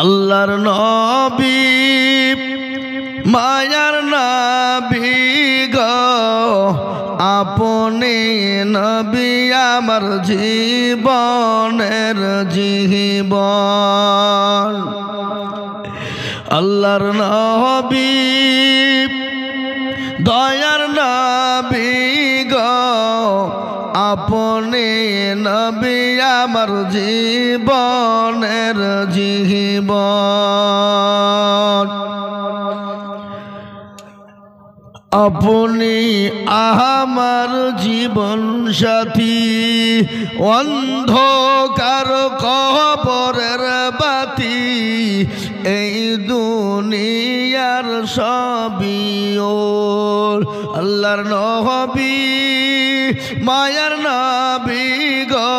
আল্লাহর নবী মায়ার নবী গো আপনি নবী আমার জীবনের জীবন। আল্লাহর নবী দয়ার নবী গো আপনি নবী আমার জীবনের জীবন। আপনি আমার জীবন সাথী অন্ধকার কবরের বাতি এই দুনিয়ার সবই ওর। আল্লাহর নবী মায়ার নবী গো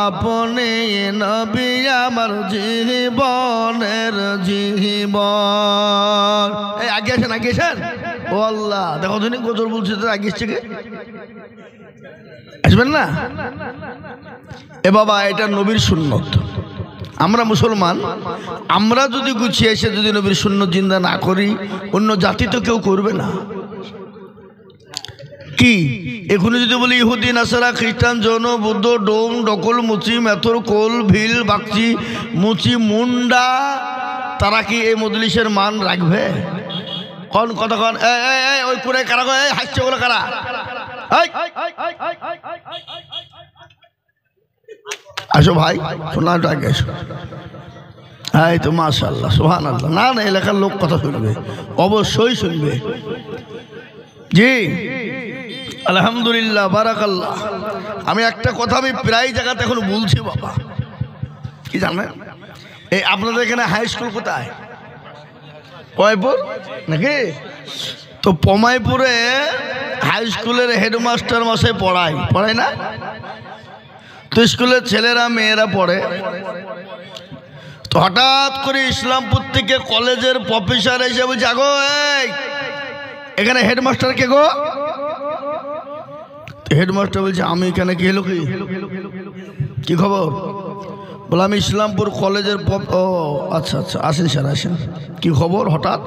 আপনি নবী আমার জীবনের জীবন। এই আগে আসেন আগে আসেন। ও আল্লাহ দেখো তুমি গজল বলছে তো আগে থেকে আসবেন না। এ বাবা এটা নবীর সুন্নত। আমরা মুসলমান, আমরা যদি গুছিয়ে এসে যদি নবীর সুন্নত জিন্দা না করি অন্য জাতি তো কেউ করবে না। কি এখনো যদি বলি ইহুদি নাসারা খ্রিস্টান জৈন বৌদ্ধ ডোম ডকল মুচি মেথর কোল ভিল বাগচি মুচি মুন্ডা তারা কি এই মজলিসের মান রাখবে? কোন কথা কন ওই করে কারা হাসছে বলে কারা? আসো ভাই শোনা আগে এসো। এই তো মাশাআল্লাহ সুবহানাল্লাহ। না না এলাকার লোক কথা শুনবে, অবশ্যই শুনবে। জি আলহামদুলিল্লাহ বারাকাল্লাহ। আমি একটা কথা আমি প্রায় জায়গাতে এখন বলছি বাবা, কি জানেন এই আপনাদের এখানে হাই স্কুল কোথায়? পমাইপুর নাকি? তো পমাইপুরে হাই স্কুলের হেডমাস্টার মশাই পড়ায় না? তো স্কুলের ছেলেরা মেয়েরা পড়ে। তো হঠাৎ করে ইসলামপুর থেকে কলেজের প্রফেসর এসে বলছে আগো এই এখানে হেডমাস্টার কে গো? হেডমাস্টার বলছে আমি এখানে কি হলো কি খবর? বলে আমি ইসলামপুর কলেজের ও আচ্ছা আচ্ছা আসেন স্যার আসেন। কি খবর হঠাৎ?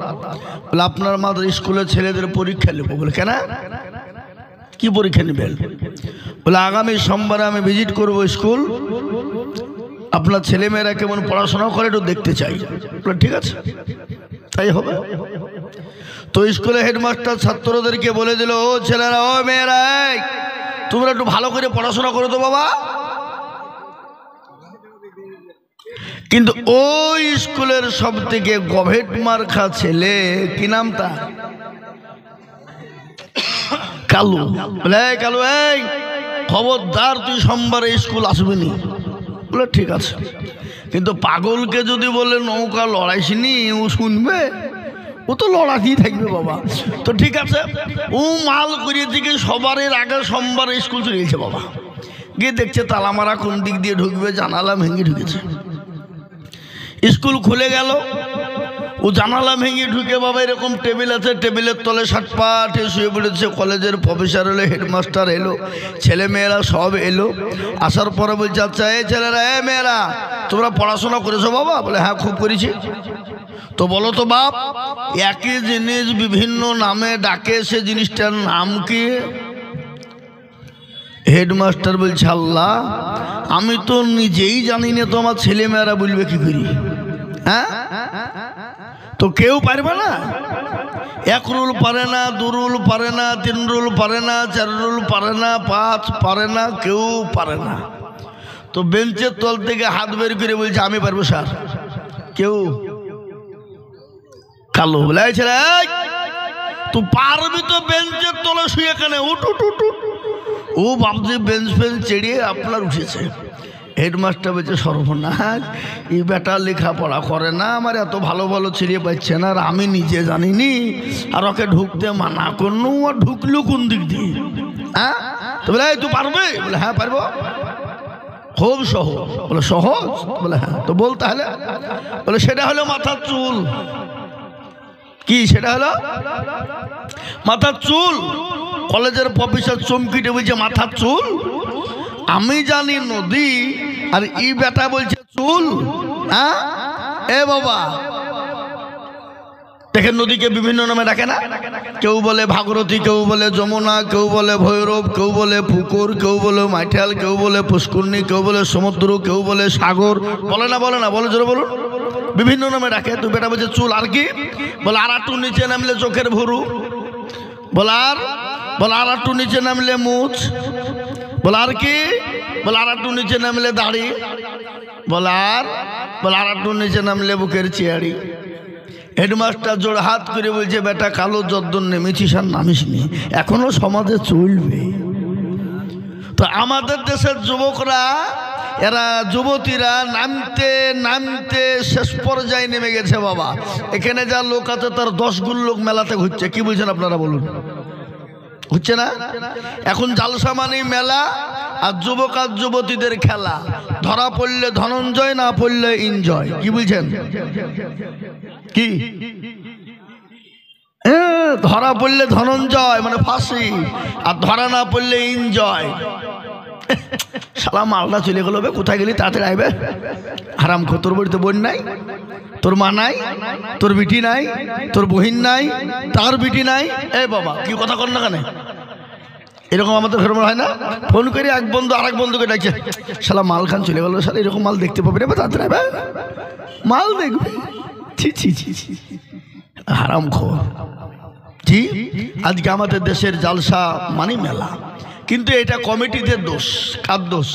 বলে আপনার মাদের স্কুলের ছেলেদের পরীক্ষা নেব। বলে কেন কি পরীক্ষা নেবেন? বলে আগামী সোমবারে আমি ভিজিট করব স্কুল, আপনার ছেলেমেয়েরা কেমন পড়াশোনা করে একটু দেখতে চাই। বলে ঠিক আছে তাই হবে। তো স্কুলে হেডমাস্টার ছাত্রদেরকে বলে দিল ও ছেলেরা ও মেয়েরা তোমরা একটু ভালো করে পড়াশোনা করো তো বাবা। কিন্তু ওই স্কুলের সব থেকে গভেট মার্কা ছেলে কি নাম তার? কালু। বলে কালু এই খবরদার তুই সোমবারে স্কুল আসবি নি। বলে ঠিক আছে। কিন্তু পাগলকে যদি বলে নৌকা লড়াইছিনি ও শুনবে? ও তো লড়াতেই থাকবে বাবা। তো ঠিক আছে ও মাল করিয়ে দিকে সবার আগে সোমবারে স্কুল চলে গেছে বাবা। গিয়ে দেখছে তালামারা কোন দিক দিয়ে ঢুকবে, জানালা ভেঙে ঢুকেছে। স্কুল খুলে গেল, ও জানালা ভেঙে ঢুকে বাবা এরকম টেবিল আছে, টেবিলের তলে সাটপাট শুয়ে পড়েছে। কলেজের প্রফেসর এলো, হেডমাস্টার এলো, ছেলে মেয়েরা সব এলো। আসার পরে বলছে আচ্ছা এই ছেলেরা এ মেয়েরা তোমরা পড়াশোনা করেছো বাবা? বলে হ্যাঁ খুব করেছি। তো বলো তো বাপ একই জিনিস বিভিন্ন নামে ডাকে, সে জিনিসটার নাম কি? হেডমাস্টার বলছে আল্লাহ আমি তো নিজেই জানি না, তো আমার ছেলে মেয়েরা বলবে কি করি? হ্যাঁ তো কেউ পারবে না। এক রুল পারে না, দু রুল পারে না, তিন রুল পারে না, চার রুল পারে না, পাঁচ পারে না, কেউ পারে না। তো বেঞ্চের তল থেকে হাত বের করে বলছে আমি পারবো স্যার। কেউ কালো বলে ছেলে তুই পারবি তো বেঞ্চের তলে শুয়ে কেন? উঠ উঠ উঠ। ও ভাবছে বেঞ্চ ফেঞ্চ চেড়িয়ে আপনার উঠেছে। হেডমাস্টার বলছে সর্বনাশ এই বেটা লেখাপড়া করে না, আমার এত ভালো ভালো ছেড়ে পাচ্ছে না, আর আমি নিজে জানিনি, আর ওকে ঢুকতে মানা করলো, আর ঢুকলো কোন দিক দিয়ে? হ্যাঁ তো বলে তুই পারবে? বলে হ্যাঁ পারবো। খুব সহজ। বলে সহজ? বলে হ্যাঁ। তো বল তাহলে। বলে সেটা হলো মাথার চুল। কি সেটা হলো? মাথার চুল। কলেজের প্রফেসর চমকিটে বলছে মাথার চুল? আমি জানি নদী, আর এই বেটা বলছে চুল। হ্যাঁ এ বাবা, দেখেন নদীকে বিভিন্ন নামে ডাকে না? কেউ বলে ভাগীরথী, কেউ বলে যমুনা, কেউ বলে ভৈরব, কেউ বলে পুকুর, কেউ বলে মাইঠাল, কেউ বলে পুষ্করণী, কেউ বলে সমুদ্র, কেউ বলে সাগর। বলে না? বলে না? বলে জোরে বলুন। বিভিন্ন নামে ডাকে। তুই বেটা বলছে চুল। আর কি বলে? আর একটু নিচে নামলে চোখের ভুরু। বলে আর একটু নিচে নামলে মুছ। বলে আর কি? বলে আর একটু নিচে নামলে দাড়ি। বলে আর একটু নিচে নামলে বুকের চেয়ারি। হেডমাস্টার জোড় হাত করে বলছে, বেটা কালো যদ্দন নেমেছিস আর নামিস নি, এখনো সমাজে চলবে। তো আমাদের দেশের যুবকরা, এরা যুবতীরা নামতে নামতে শেষ পর্যায়ে নেমে গেছে বাবা। এখানে যা লোক আছে তার 10 গুণ লোক মেলাতে ঘুরছে। কি বলছেন আপনারা বলুন? হচ্ছে না? এখন জালসা মানে মেলা আর যুবক আর যুবতীদের খেলা। ধরা পড়লে ধনঞ্জয়, না পড়লে এনজয়। কি বলছেন? কি ধরা পড়লে ধনঞ্জয় মানে ফাঁসি, আর ধরা না পড়লে এনজয়। শালা মালটা চলে গেল, বে কোথায় গেলি, তাড়াতাড়ি আইবে। হারাম খো, তোর বাড়িতে বোন নাই, তোর মা নাই, তোর বিটি নাই, তোর বহিন নাই, তার বিটি নাই। এই বাবা কি কথা কর না কেন? এরকম আমাদের ফেরম হয় না? ফোন করে এক বন্ধু আর এক বন্ধুকে ডাকছে, শালা মাল খান চলে গেল, শালা এরকম মাল দেখতে পাবি রে, তাড়াতাড়ি আইবে, মাল দেখবে। ছি ছি ছি ছি, হারাম খো। জি, আজকে আমাদের দেশের জালসা মানে মেলা, কিন্তু এটা কমিটিদের দোষ। কার দোষ?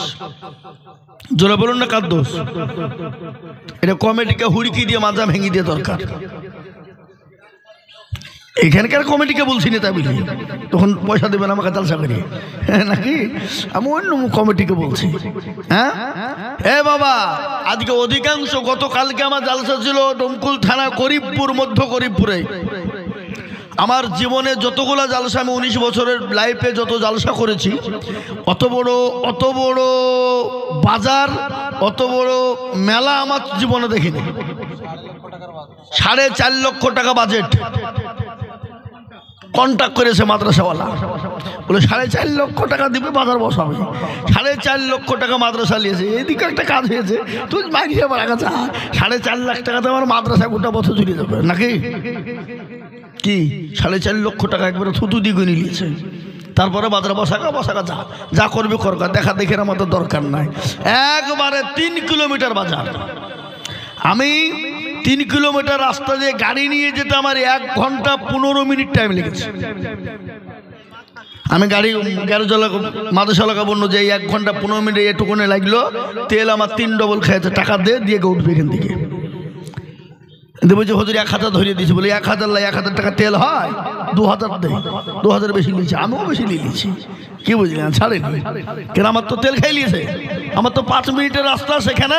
জোরে বলুন না, কার দোষ? এটা কমিটিকে হুড়কি দিয়ে মাজা ভেঙে দিয়ে দরকার। এখানকার কমিটিকে বলছি না, তাই বুঝলি তখন পয়সা দেবেন আমাকে জালসা করিয়ে নাকি? আমি অন্য কমিটিকে বলছি। হ্যাঁ এ বাবা, আজকে অধিকাংশ, গতকালকে আমার জালসা ছিল ডোমকুল থানা করিমপুর, মধ্য করিমপুরে। আমার জীবনে যতগুলো জালসা, আমি 19 বছরের লাইফে যত জালসা করেছি, অত বড় বাজার, অত বড় মেলা আমার জীবনে দেখিনি। 4.5 লক্ষ টাকা বাজেট কন্ট্যাক্ট করেছে মাদ্রাসাওয়ালা, বলে 4.5 লক্ষ টাকা দিবে, বাজার বসাবে। 4.5 লক্ষ টাকা মাদ্রাসা নিয়েছে। এদিকে একটা কাজ হয়েছে, তুই বাইরে আমার কাছে 4.5 লাখ টাকাতে আমার মাদ্রাসা গোটা বছর চলে যাবে নাকি? কি 4.5 লক্ষ টাকা একবারে থুতু দিয়ে গুনে নিয়েছে। তারপরে বাজার বসাকা যা করবে করকা, দেখা দেখের আমাদের দরকার নাই। একবারে 3 কিলোমিটার বাজার। আমি 3 কিলোমিটার রাস্তা দিয়ে গাড়ি নিয়ে যেতে আমার 1 ঘন্টা 15 মিনিট টাইম লেগেছে। আমি গ্যারেজ মাদ্রাসাওয়ালাকে বললো যে 1 ঘন্টা 15 মিনিট এটুকুনে লাগলো, তেল আমার 3 ডবল খেয়েছে, টাকা দিয়ে উঠবে এখান থেকে। বলছে হুজুর 1000 ধরিয়ে দিয়েছে। বলে 1000 টাকা তেল হয়? 2000 দেয়। 2000 বেশি নিয়েছে, আমিও বেশি নিয়ে নিয়েছি। কি বুঝলি? ছাড়েনি কেন? আমার তো তেল খাই নিয়েছে। আমার তো 5 মিনিটের রাস্তা, সেখানে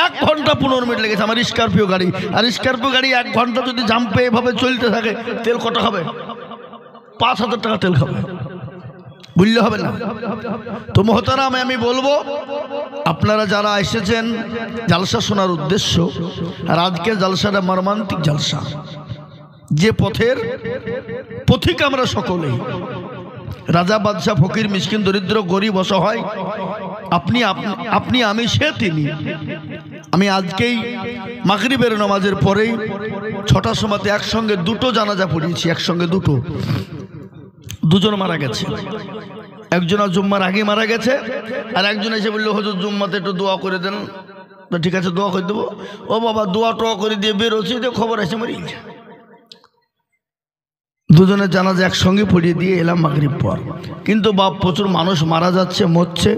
1 ঘন্টা 15 মিনিট লেগেছে। আমার স্করপিও গাড়ি, আর স্করপিও গাড়ি 1 ঘন্টা যদি জাম্পে এভাবে চলতে থাকে, তেল কত খাবে? 5000 টাকা তেল খাবে। বুঝলে হবে না? তো মোহতারাম, আমি বলবো আপনারা যারা এসেছেন জালসা শোনার উদ্দেশ্য, আর আজকের জালসাটা মর্মান্তিক জালসা, যে পথের পথিক আমরা সকলেই, রাজা বাদশাহ ফকির মিসকিন দরিদ্র গরিব অসহায়, আপনি আমি সে তিনি। আমি আজকেই মাগরিবের নামাজের পরেই 6টার সময়তে একসঙ্গে 2টো জানাজা পড়িয়েছি। একসঙ্গে 2টো, 2জন মারা গেছে। একজন জুম্মার আগে মারা গেছে, আর একজন এসে বললো হুজুর জুম্মাতে একটু দোয়া করে দেন। ঠিক আছে, দোয়া করে দেবো। ও বাবা, দোয়া টোয়া করে দিয়ে বেরোচ্ছি, খবর এসে মরি। 2জনের জানাজা একসঙ্গে পড়িয়ে দিয়ে এলাম মাগরিব পর। কিন্তু বাপ, প্রচুর মানুষ মারা যাচ্ছে, মরছে।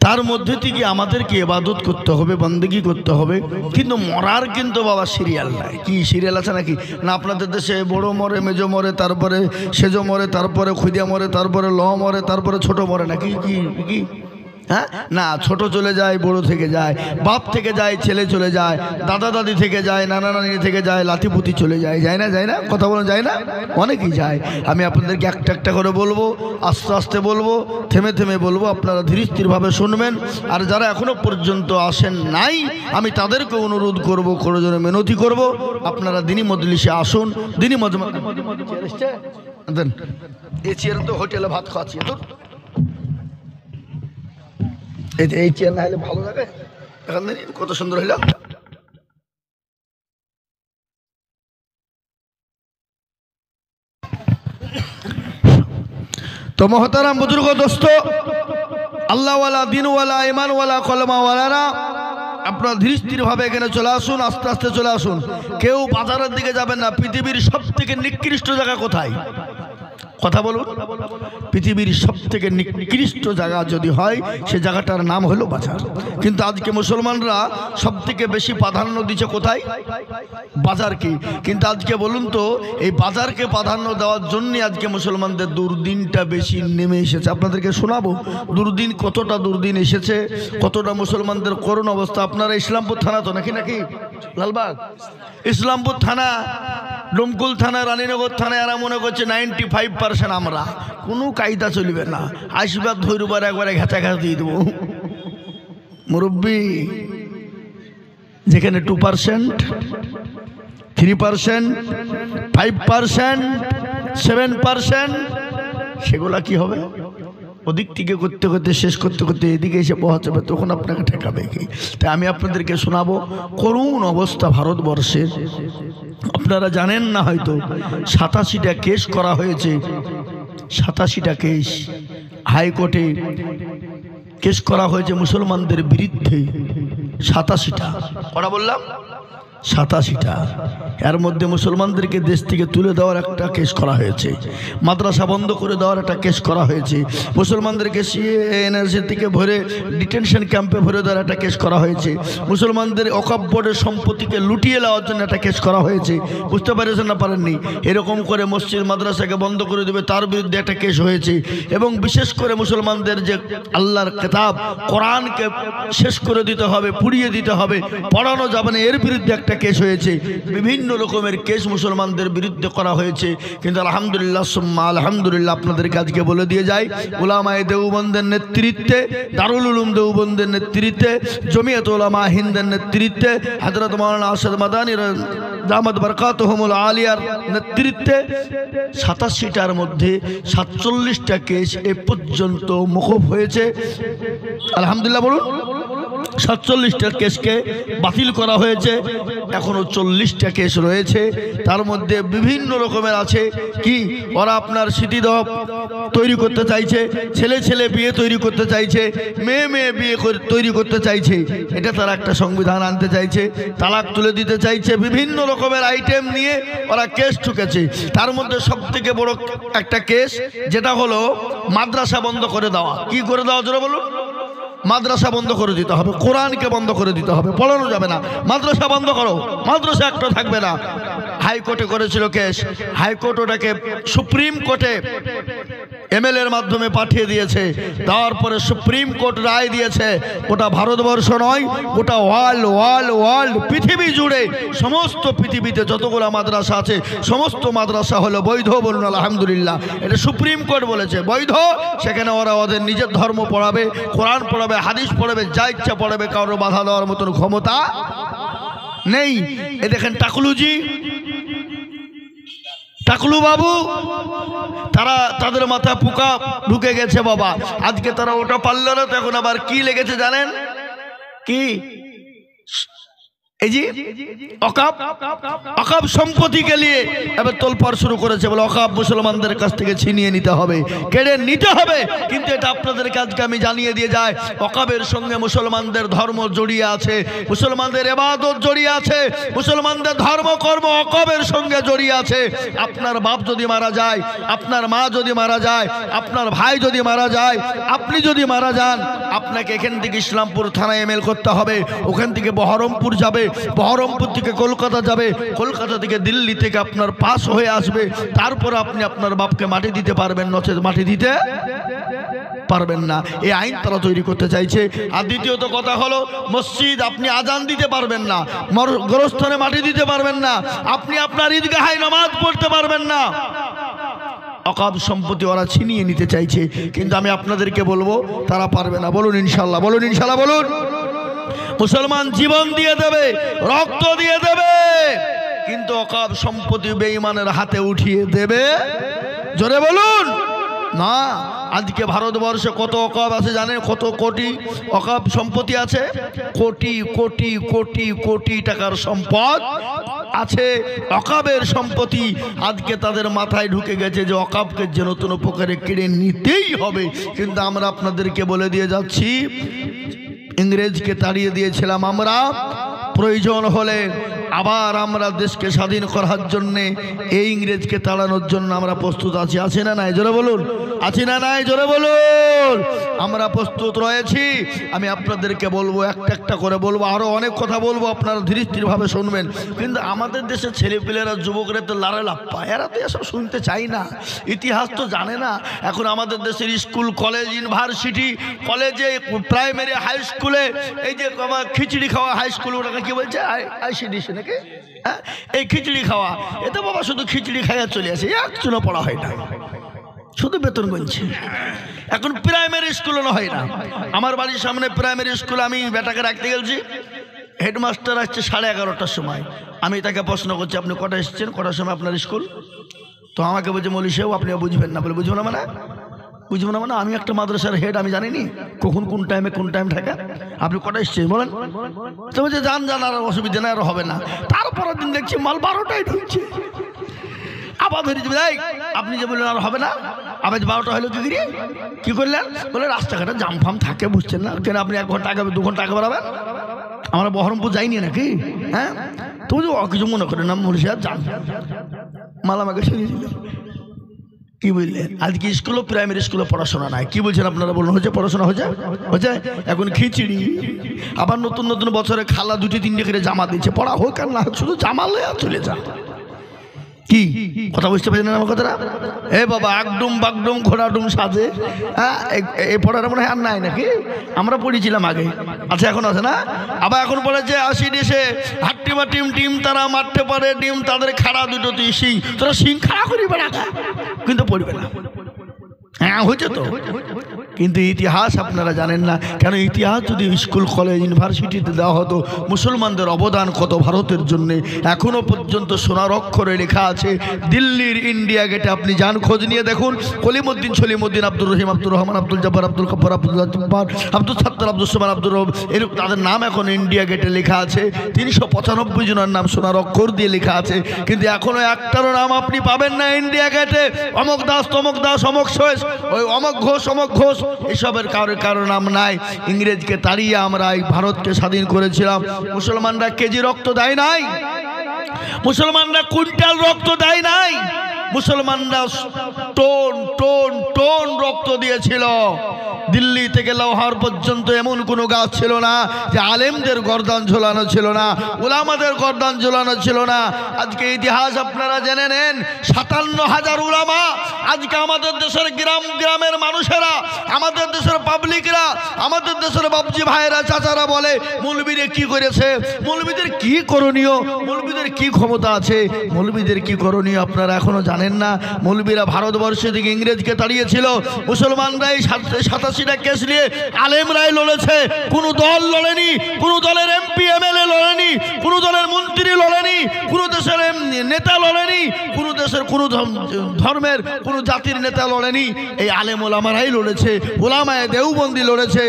তার মধ্যে থেকে আমাদেরকে ইবাদত করতে হবে, বন্দেগী করতে হবে, কিন্তু মরার কিন্তু বাবা সিরিয়াল নাই। কি সিরিয়াল আছে নাকি? না আপনাদের দেশে বড় মরে, মেজো মরে, তারপরে সেজো মরে, তারপরে খুদিয়া মরে, তারপরে ল মরে, তারপরে ছোট মরে নাকি? কি কি হ্যাঁ? না, ছোট চলে যায়, বড় থেকে যায়, বাপ থেকে যায়, ছেলে চলে যায়, দাদা দাদি থেকে যায়, নানা নানি থেকে যায়, লাতিপুতি চলে যায়। যায় না? কথা বলা যায় না? অনেকেই যায়। আমি আপনাদেরকে একটা একটা করে বলবো, আস্তে আস্তে বলবো, থেমে থেমে বলবো, আপনারা ধীর স্থিরভাবে শুনবেন। আর যারা এখনো পর্যন্ত আসেন নাই, আমি তাদেরকে অনুরোধ করবো, কোনো জন্য মিনতি করবো, আপনারা দিনী মজলিসে আসুন। দিনী দেন এই চেয়ার তো হোটেলে ভাত খাওয়াচ্ছি। এই চেয়ার না হলে ভালো লাগে, এখন কত সুন্দর হইল। তো মহতারাম বুজুর্গ দোস্ত, আল্লাহওয়ালা, দিনওয়ালা, ইমানওয়ালা, কলমাওয়ালারা, আপনারা ধীর স্থির ভাবে এখানে চলে আসুন, আস্তে আস্তে চলে আসুন। কেউ বাজারের দিকে যাবেন না। পৃথিবীর সব থেকে নিকৃষ্ট জায়গা কোথায়? কথা বলুন। পৃথিবীর সব থেকে নিকৃষ্ট জায়গা যদি হয় সে জায়গাটার নাম হলো বাজার। কিন্তু আজকে মুসলমানরা সব থেকে বেশি প্রাধান্য দিচ্ছে কোথায়? বাজারকে। কিন্তু আজকে বলুন তো, এই বাজারকে প্রাধান্য দেওয়ার জন্য আজকে মুসলমানদের দুর্দিনটা বেশি নেমে এসেছে। আপনাদেরকে শোনাবো দুর্দিন, কতটা দুর্দিন এসেছে, কতটা মুসলমানদের করুণ অবস্থা। আপনারা ইসলামপুর থানা তো নাকি লালবাগ, ইসলামপুর থানা, ডোমকুল থানা, রানীনগর থানায় এরা মনে করছে 95% আমরা। কোনো কায়দা চলবে না, আসবার ধরবার একবারে ঘেঁচা ঘেঁচা দিয়ে দেবো। মুরব্বী, যেখানে 2%, 3%, 5%, 7%, সেগুলা কি হবে? ওদিক থেকে করতে করতে শেষ করতে করতে এদিকে এসে পৌঁছাবে, তখন আপনাকে ঠেকাবে কি? তাই আমি আপনাদেরকে শোনাবো করুণ অবস্থা ভারতবর্ষের। আপনারা জানেন না হয়তো, 87টা কেস করা হয়েছে। 87টা কেস হাইকোর্টে কেস করা হয়েছে মুসলমানদের বিরুদ্ধে। 87টা, কটা বললাম? 87টা। এর মধ্যে মুসলমানদেরকে দেশ থেকে তুলে দেওয়ার একটা কেস করা হয়েছে, মাদ্রাসা বন্ধ করে দেওয়ার একটা কেস করা হয়েছে, মুসলমানদেরকে সিএনআরসি থেকে ভরে ডিটেনশন ক্যাম্পে ভরে দেওয়ার একটা কেস করা হয়েছে, মুসলমানদের ওয়াকফ বোর্ডের সম্পত্তিকে লুটিয়ে নেওয়ার জন্য একটা কেস করা হয়েছে। বুঝতে পেরেছেন না পারেননি? এরকম করে মসজিদ মাদ্রাসাকে বন্ধ করে দেবে তার বিরুদ্ধে একটা কেস হয়েছে। এবং বিশেষ করে মুসলমানদের যে আল্লাহর কিতাব কোরআনকে শেষ করে দিতে হবে, পুড়িয়ে দিতে হবে, পড়ানো যাবে না, এর বিরুদ্ধে একটা কেস হয়েছে। বিভিন্ন রকমের কেস মুসলমানদের বিরুদ্ধে করা হয়েছে। কিন্তু আলহামদুলিল্লাহ সুম্মা আলহামদুলিল্লাহ, আপনাদেরকে আজকে বলে দিয়ে যাই, উলামায়ে দেওবন্দের নেতৃত্বে, দারুল উলুম দেওবন্দের নেতৃত্বে, জমিয়ত উলামা হিন্দের নেতৃত্বে, হযরত মাওলানা আরশাদ মাদানী দামাত বরকাতুহুমুল আলিয়ার নেতৃত্বে 87টার মধ্যে 47টা কেস এ পর্যন্ত মওকুফ হয়েছে। আলহামদুলিল্লাহ বলুন। 47টা কেসকে বাতিল করা হয়েছে। এখনো 40টা কেস রয়েছে। তার মধ্যে বিভিন্ন রকমের আছে কি, ওরা আপনার স্মৃতিদহ তৈরি করতে চাইছে, ছেলে ছেলে বিয়ে তৈরি করতে চাইছে, মেয়ে মেয়ে বিয়ে তৈরি করতে চাইছে, এটা তারা একটা সংবিধান আনতে চাইছে, তালাক তুলে দিতে চাইছে, বিভিন্ন রকমের আইটেম নিয়ে ওরা কেস ঠুকেছে। তার মধ্যে সব থেকে বড় একটা কেস যেটা হলো মাদ্রাসা বন্ধ করে দেওয়া। কি করে দেওয়া জোরে বলুন? মাদ্রাসা বন্ধ করে দিতে হবে, কোরআনকে বন্ধ করে দিতে হবে, পড়ানো যাবে না। মাদ্রাসা বন্ধ করো, মাদ্রাসা একটা থাকবে না। হাইকোর্টে করেছিল কেস, হাইকোর্ট ওটাকে সুপ্রিম কোর্টে এমএলএর মাধ্যমে পাঠিয়ে দিয়েছে। তারপরে সুপ্রিম কোর্ট রায় দিয়েছে, গোটা ভারতবর্ষ নয়, গোটা ওয়ার্ল্ড পৃথিবী জুড়ে সমস্ত পৃথিবীতে যতগুলো মাদ্রাসা আছে সমস্ত মাদ্রাসা হলো বৈধ। বলুন আলহামদুলিল্লাহ। এটা সুপ্রিম কোর্ট বলেছে বৈধ। সেখানে ওরা ওদের নিজের ধর্ম পড়াবে, কোরআন পড়াবে, হাদিস পড়াবে, যা ইচ্ছা পড়াবে, কারো বাধা দেওয়ার মতন ক্ষমতা নেই। এ দেখেন টাকলুজি, টাকলু বাবু, তারা তাদের মাথায় পোকা ঢুকে গেছে বাবা। আজকে তারা ওটা পারল না, তো এখন আবার কি লেগেছে জানেন কি? এই যে ওয়াকফ সম্পত্তিকে নিয়ে এবার তোলপাড় শুরু করেছে। বলে ওয়াকফ মুসলমানদের কাছ থেকে ছিনিয়ে নিতে হবে, কেড়ে নিতে হবে। কিন্তু এটা আপনাদের কাজকে আমি জানিয়ে দিয়ে যাই, ওয়াকফের সঙ্গে মুসলমানদের ধর্ম জড়িয়ে আছে, মুসলমানদের ইবাদত জড়িয়ে আছে, মুসলমানদের ধর্মকর্ম ওয়াকফের সঙ্গে জড়িয়ে আছে। আপনার বাপ যদি মারা যায়, আপনার মা যদি মারা যায়, আপনার ভাই যদি মারা যায়, আপনি যদি মারা যান, আপনাকে এখান থেকে ইসলামপুর থানায় এমএল করতে হবে, ওখান থেকে বহরমপুর যাবে, বহরমপুর থেকে কলকাতা যাবে, কলকাতা থেকে দিল্লি থেকে আপনার পাস হয়ে আসবে। তারপর আপনি আপনার বাপকে মাটি দিতে পারবেন, নচেত মাটি দিতে পারবেন না। এই আইন তারা তৈরি করতে চাইছে। আর দ্বিতীয়ত কথা হলো, মসজিদ আপনি আজান দিতে পারবেন না, গোরস্থানে মাটি দিতে পারবেন না, আপনি আপনার ঈদগাহে নামাজ পড়তে পারবেন না। ওয়াকফ সম্পত্তি ওরা ছিনিয়ে নিতে চাইছে। কিন্তু আমি আপনাদেরকে বলবো তারা পারবে না। বলুন ইনশাল্লাহ, বলুন ইনশাল্লাহ, বলুন। মুসলমান জীবন দিয়ে দেবে, রক্ত দিয়ে দেবে, কিন্তু ওয়াকফ সম্পত্তি বেঈমানের হাতে উঠিয়ে দেবে? জোরে বলুন না। আজকে ভারতবর্ষে কত অকাব আছে জানেন? কত কোটি অকাব সম্পত্তি আছে? কোটি কোটি কোটি কোটি টাকার সম্পদ আছে, অকাবের সম্পত্তি। আজকে তাদের মাথায় ঢুকে গেছে যে অকাবকে যে নতুন প্রকারে কেড়ে নিতেই হবে। কিন্তু আমরা আপনাদেরকে বলে দিয়ে যাচ্ছি, ইংরেজকে তাড়িয়ে দিয়েছিলাম আমরা, প্রয়োজন হলে আবার আমরা দেশকে স্বাধীন করার জন্যে এই ইংরেজকে তাড়ানোর জন্য আমরা প্রস্তুত আছি। আছি না নাই? জোরে বলুন। আছি না নাই? জোরে বলুন। আমরা প্রস্তুত রয়েছি। আমি আপনাদেরকে বলবো, একটা একটা করে বলবো, আরও অনেক কথা বলবো, আপনারা ধীরে স্থিরভাবে শুনবেন। কিন্তু আমাদের দেশের ছেলেপিলেরা, যুবকরা তো লাড়ে লাপ্পা, এরা তো এসব শুনতে চাই না, ইতিহাস তো জানে না। এখন আমাদের দেশের স্কুল, কলেজ, ইউনিভার্সিটি, কলেজে, প্রাইমারি, হাই স্কুলে, এই যে খিচড়ি খাওয়া হাই স্কুল, ওটাকে কি বলছে? আইসিডিসি নাকি? হ্যাঁ, এই খিচড়ি খাওয়া, এতে বাবা শুধু খিচড়ি খাইয়া চলে আসে, এক চুনো পড়া হয় না, শুধু বেতন গুনছে। এখন প্রাইমারি স্কুলও হয় না। আমার বাড়ির সামনে প্রাইমারি স্কুল, আমি বেটাকে রাখতে গেছি, হেডমাস্টার আসছে 11:30টার সময়। আমি তাকে প্রশ্ন করছি, আপনি কটা এসেছেন, কটার সময় আপনার স্কুল? তো আমাকে বলছে, মৌলী সাহেব আপনি বুঝবেন না। বলে বুঝবো না মানে? বুঝবো না মানে আমি একটা মাদ্রাসার হেড, আমি জানিনি কখন কোন টাইমে কোন টাইম থাকে? আপনি কটা এসছেন বলেন? তো বলছে যান যান, আর অসুবিধা নেই, আর হবে না। তারপরের দিন দেখছি মাল 12টায় ঢুকছে। আবার ধরে যাবে, আপনি যে বললেন আর হবে না, আবার 12টা হলো কি করি, কি করলেন? বলে রাস্তাঘাটে জাম ফাম থাকে, বুঝছেন না কেন? আপনি 1 ঘন্টা আগে 2 ঘন্টা আগে বাড়াবেন? আমরা বহরমপুর যাইনি নাকি? হ্যাঁ, তো কিছু মনে করেন না, মৌলী সাহেব যান, মাল আমাকে সরিয়ে দিলেন। কি বুঝলেন? আজকে স্কুলও, প্রাইমারি স্কুলে পড়াশোনা নাই। কি বলছেন আপনারা? বলুন, হচ্ছে পড়াশোনা হচ্ছে? এখন খিচড়ি, আবার নতুন নতুন বছরে খালা 2-3টে করে জামা দিচ্ছে, পড়া হোক আর না হোক, শুধু জামা লয়ে চলে যা। কি কথা বুঝতে পারছেন আমার কথাটা? এ বাবা, একদম বাগডুম ঘোড়াডুম সাজে, হ্যাঁ, এই পড়াটা মনে হয় আর নাই নাকি? আমরা পড়েছিলাম আগে, আচ্ছা এখন আছে না? আবার এখন বলেছে 80 দেশে হাট্টিমা টিম টিম তারা মারতে পারে ডিম, তাদের খাড়া দুটো তুই সিং, তোরা সিং খাড়া করিবে না, কিন্তু পড়বে না। হ্যাঁ হয়েছে তো, কিন্তু ইতিহাস আপনারা জানেন না। কেন? ইতিহাস যদি স্কুল, কলেজ, ইউনিভার্সিটিতে দেওয়া হতো, মুসলমানদের অবদান কত ভারতের জন্যে এখনো পর্যন্ত সোনার অক্ষরে লেখা আছে। দিল্লির ইন্ডিয়া গেটে আপনি যান, খোঁজ নিয়ে দেখুন, কলিমুদ্দিন, সলিমুদ্দিন, আব্দুর রহিম, আব্দুর রহমান, আব্দুল জব্বার, আব্দুল গফ্ফার, আব্দুল জব্বার, আব্দুল সাত্তার, আব্দুল সুবহান, আব্দুর রব, এরকম তাদের নাম এখন ইন্ডিয়া গেটে লেখা আছে। 395 জনের নাম সোনার অক্ষর দিয়ে লেখা আছে, কিন্তু এখনো একটারও নাম আপনি পাবেন না ইন্ডিয়া গেটে। অমক দাস, তমক দাস, অমক শেষ, ওই অমক ঘোষ, অমক ঘোষ, এসবের কারো নাম নাই। ইংরেজকে তাড়িয়ে আমরা এই ভারতকে স্বাধীন করেছিলাম। মুসলমানরা কেজি রক্ত দেয় নাই, মুসলমানরা কুইন্টাল রক্ত দেয় নাই, মুসলমানরা টন টন টন রক্ত দিয়েছিল। দিল্লি থেকে লাহোর পর্যন্ত এমন কোনো গাছ ছিল না যে আলেমদের গর্দান ঝোলানো ছিল না, উলামাদের গর্দান ঝোলানো ছিল না। আজকে ইতিহাস আপনারা জেনে নেন, 57,000 উলামা। আজকে আমাদের দেশের গ্রামের মানুষেরা, আমাদের দেশের পাবলিকরা, আমাদের দেশের বাবজি ভাইয়েরা, চাচারা বলে মৌলবীরা কি করেছে, মৌলবীদের কি করণীয়, মৌলবীদের কি ক্ষমতা আছে, মৌলবীদের কি করণীয় আপনারা এখনো জানেন না। মৌলবীরা ভারতবর্ষ থেকে ইংরেজকে তাড়িয়েছিল, মুসলমানরাই 87টা কেস নিয়ে আলেমরাই লড়েছে। কোনো দল লড়েনি, কোনো দলের এমপি এমএলএ লড়েনি, কোনো দলের মন্ত্রী লড়েনি, কোনো দেশের নেতা লড়েনি, কোনো দেশের কোনো ধর্মের কোনো জাতির নেতা লড়েনি। এই আলেম ওলামারাই লড়েছে। ওলামায়ে দেওবন্দি লড়েছে,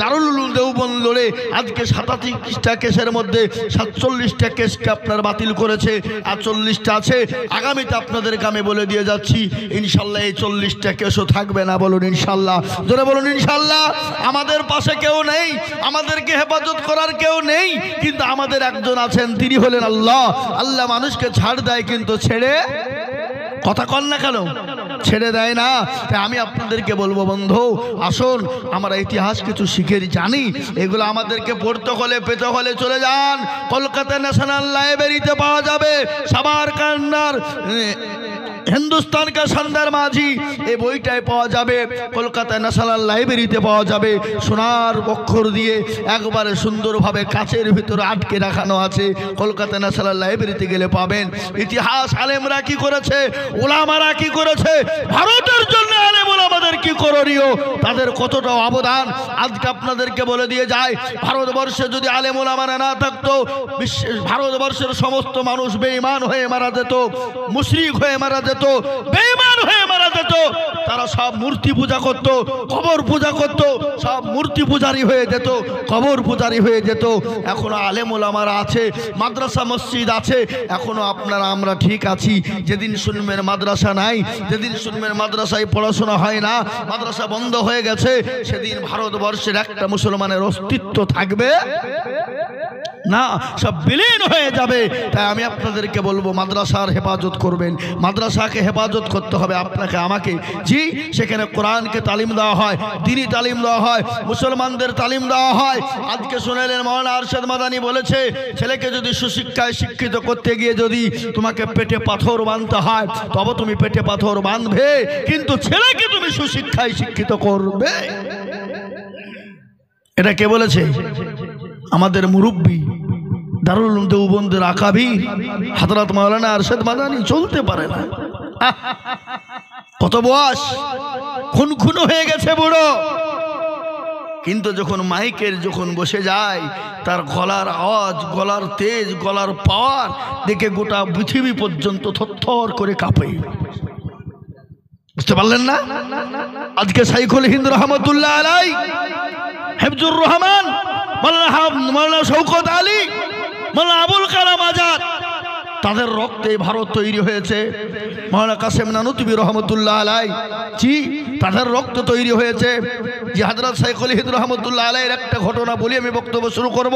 দারুল উলুম দেওবন্দি লড়ে আজকে 87টা কেসের মধ্যে 47টা কেসকে আপনার বাতিল করেছে, আর 40টা আছে। আগামীতে আপনাদেরকে আমি বলে দিয়ে যাচ্ছি, ইনশাল্লাহ এই 40টা কেসও থাকবে না। বলুন ইনশাল্লাহ, জোরে বলুন ইনশাল্লাহ। আমাদের পাশে কেউ নেই, আমাদেরকে হেফাজত করার কেউ নেই, কিন্তু আমাদের একজন আছেন, তিনি হলেন আল্লাহ। আল্লাহ মানুষকে ছাড় দেয় কিন্তু ছেড়ে, কথা কন না কেন, ছেড়ে দেয় না। তাই আমি আপনাদেরকে বলবো, বন্ধু আসুন আমরা ইতিহাস কিছু শিখে জানি। এগুলো আমাদেরকে পড়তে হলে, পেতে হলে চলে যান, কলকাতা ন্যাশনাল লাইব্রেরিতে পাওয়া যাবে সাবারকান্দার हिंदुस्तान का शानदार माझी এই বইটাই পাওয়া যাবে, কলকাতা ন্যাশনাল লাইব্রেরিতে পাওয়া যাবে। সোনার অক্ষর দিয়ে একবারে সুন্দরভাবে কাচের ভিতরে আটকে রাখানো আছে, কলকাতা ন্যাশনাল লাইব্রেরিতে গেলে পাবেন। ইতিহাস আলেমরা কি করেছে, ওলামারা কি করেছে, ভারতের জন্য আলেম ওলামাদের কি করণীয়, তাদের কতটা অবদান আজকে আপনাদেরকে বলে দিয়ে যায়। ভারতবর্ষে যদি আলেম ওলামারা না থাকতো, ভারতবর্ষের সমস্ত মানুষ বেঈমান হয়ে মারা যেত, মুশরিক হয়ে মারা যেত, বেঈমান হয়ে মারা যেত। যেত তারা সব মূর্তি পূজা করত, কবর পূজা করত, সব মূর্তি পূজারি হয়ে যেত, কবর পূজারি হয়ে যেত। এখনো আলেম ওলামারা আছে, মাদ্রাসা মসজিদ আছে, এখনো আপনারা আমরা ঠিক আছি। যেদিন শুনবেন মাদ্রাসা নাই, যেদিন শুনবেন মাদ্রাসায় পড়াশোনা হয় না, মাদ্রাসা বন্ধ হয়ে গেছে, সেদিন ভারতবর্ষের একটা মুসলমানের অস্তিত্ব থাকবে না, সব বিলীন হয়ে যাবে। তাই আমি আপনাদেরকে বলবো মাদ্রাসার হেফাজত করবেন, মাদ্রাসাকে হেফাজত করতে হবে আপনাকে আমাকে। জি, সেখানে কোরআনকে তালিম দেওয়া হয়, দ্বীনি তালিম দেওয়া হয়, মুসলমানদের তালিম দেওয়া হয়। আজকে শুনেলেন মাওলানা আরশাদ মাদানী বলেছে, ছেলেকে যদি সুশিক্ষায় শিক্ষিত করতে গিয়ে যদি তোমাকে পেটে পাথর বাঁধতে হয় তবে তুমি পেটে পাথর বাঁধবে, কিন্তু ছেলেকে তুমি সুশিক্ষায় শিক্ষিত করবে। এটা কে বলেছে? আমাদের মুরব্বী দারুল উলুম দেওবন্দের আকাবির হযরত মাওলানা আরশাদ মাদানী। চলতে পারে না, কত বয়স, খুন হয়ে গেছে বুড়ো, কিন্তু যখন মাইকের যখন বসে যায় তার গলার আওয়াজ, গলার তেজ, গলার পাওয়ার দেখে গোটা পৃথিবী পর্যন্ত থরথর করে কাঁপে। বুঝতে পারলেন না? আজকে শাইখুল হিন্দ রহমতুল্লাহ আলাই, হিফজুর রহমান, মাওলানা শওকত আলী, মাওলানা আবুল কালাম আজাদ, তাদের রক্তে ভারত তৈরি হয়েছে। মাওলানা কাসেম নানুতুবি রহমতুল্লাহ আলাই, জি, তাদের রক্ত তৈরি হয়েছে। যে হযরত শাইখুল হিন্দ রহমতুল্লাহ আলাইয়ের একটা ঘটনা বলি, আমি বক্তব্য শুরু করব।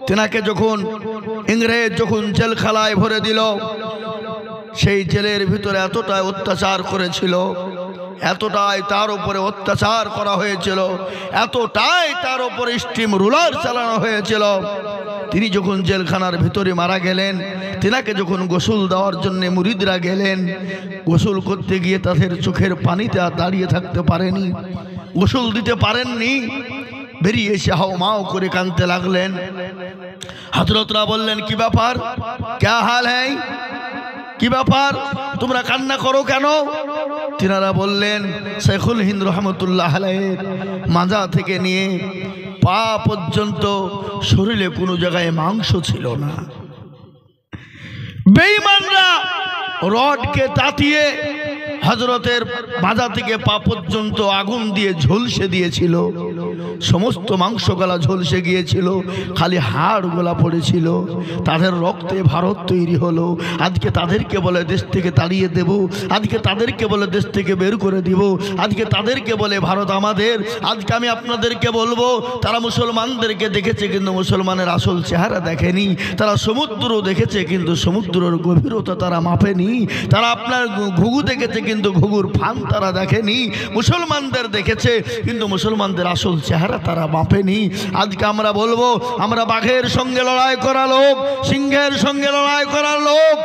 তেনাকে যখন ইংরেজ যখন জেলখানায় ভরে দিল, সেই জেলের ভিতরে এতটাই অত্যাচার করেছিল, এতটাই তার উপরে অত্যাচার করা হয়েছিল, এতটাই তার উপরে স্টিম রুলার চালানো হয়েছিল। তিনি যখন জেলখানার ভিতরে মারা গেলেন, তেনাকে যখন গোসল দেওয়ার জন্য মুরিদরা গেলেন, গোসল করতে গিয়ে তাদের চোখের পানিতে আর দাঁড়িয়ে থাকতে পারেনি, গোসল দিতে পারেননি, বেরিয়ে এসে হাও মাও করে কাঁদতে লাগলেন। হযরতরা বললেন, কি ব্যাপার, ক্যা হাল হ্যায়, কি ব্যাপার, তোমরা কান্না করো কেন? তিনারা বললেন, শাইখুল হিন্দ রহমতুল্লাহ আলাইহির মাজা থেকে নিয়ে পা পর্যন্ত শরীরে কোনো জায়গায় মাংস ছিল না। বেঈমানরা রডকে তাতিয়ে হযরতের মাজা থেকে পা পর্যন্ত আগুন দিয়ে ঝলসে দিয়েছিল, সমস্ত মাংস গলা ঝলসে গিয়েছিল, খালি হাড় গলা পড়েছিল। তাদের রক্তে ভারত তৈরি হলো। আজকে তাদেরকে বলে দেশ থেকে তাড়িয়ে দেব, আজকে তাদেরকে বলে দেশ থেকে বের করে দিব, আজকে তাদেরকে বলে ভারত আমাদের। আজকে আমি আপনাদেরকে বলবো, তারা মুসলমানদেরকে দেখেছে কিন্তু মুসলমানের আসল চেহারা দেখেনি। তারা সমুদ্র দেখেছে কিন্তু সমুদ্রের গভীরতা তারা মাপেনি। তারা আপনার ঘুঘু দেখেছে কিন্তু ঘুঘুর ফান তারা দেখেনি। মুসলমানদের দেখেছে কিন্তু মুসলমানদের আসল চেহারা তারা মাপেনি। আজকে আমরা বলবো, আমরা বাঘের সঙ্গে লড়াই করা লোক, সিংহের সঙ্গে লড়াই করার লোক।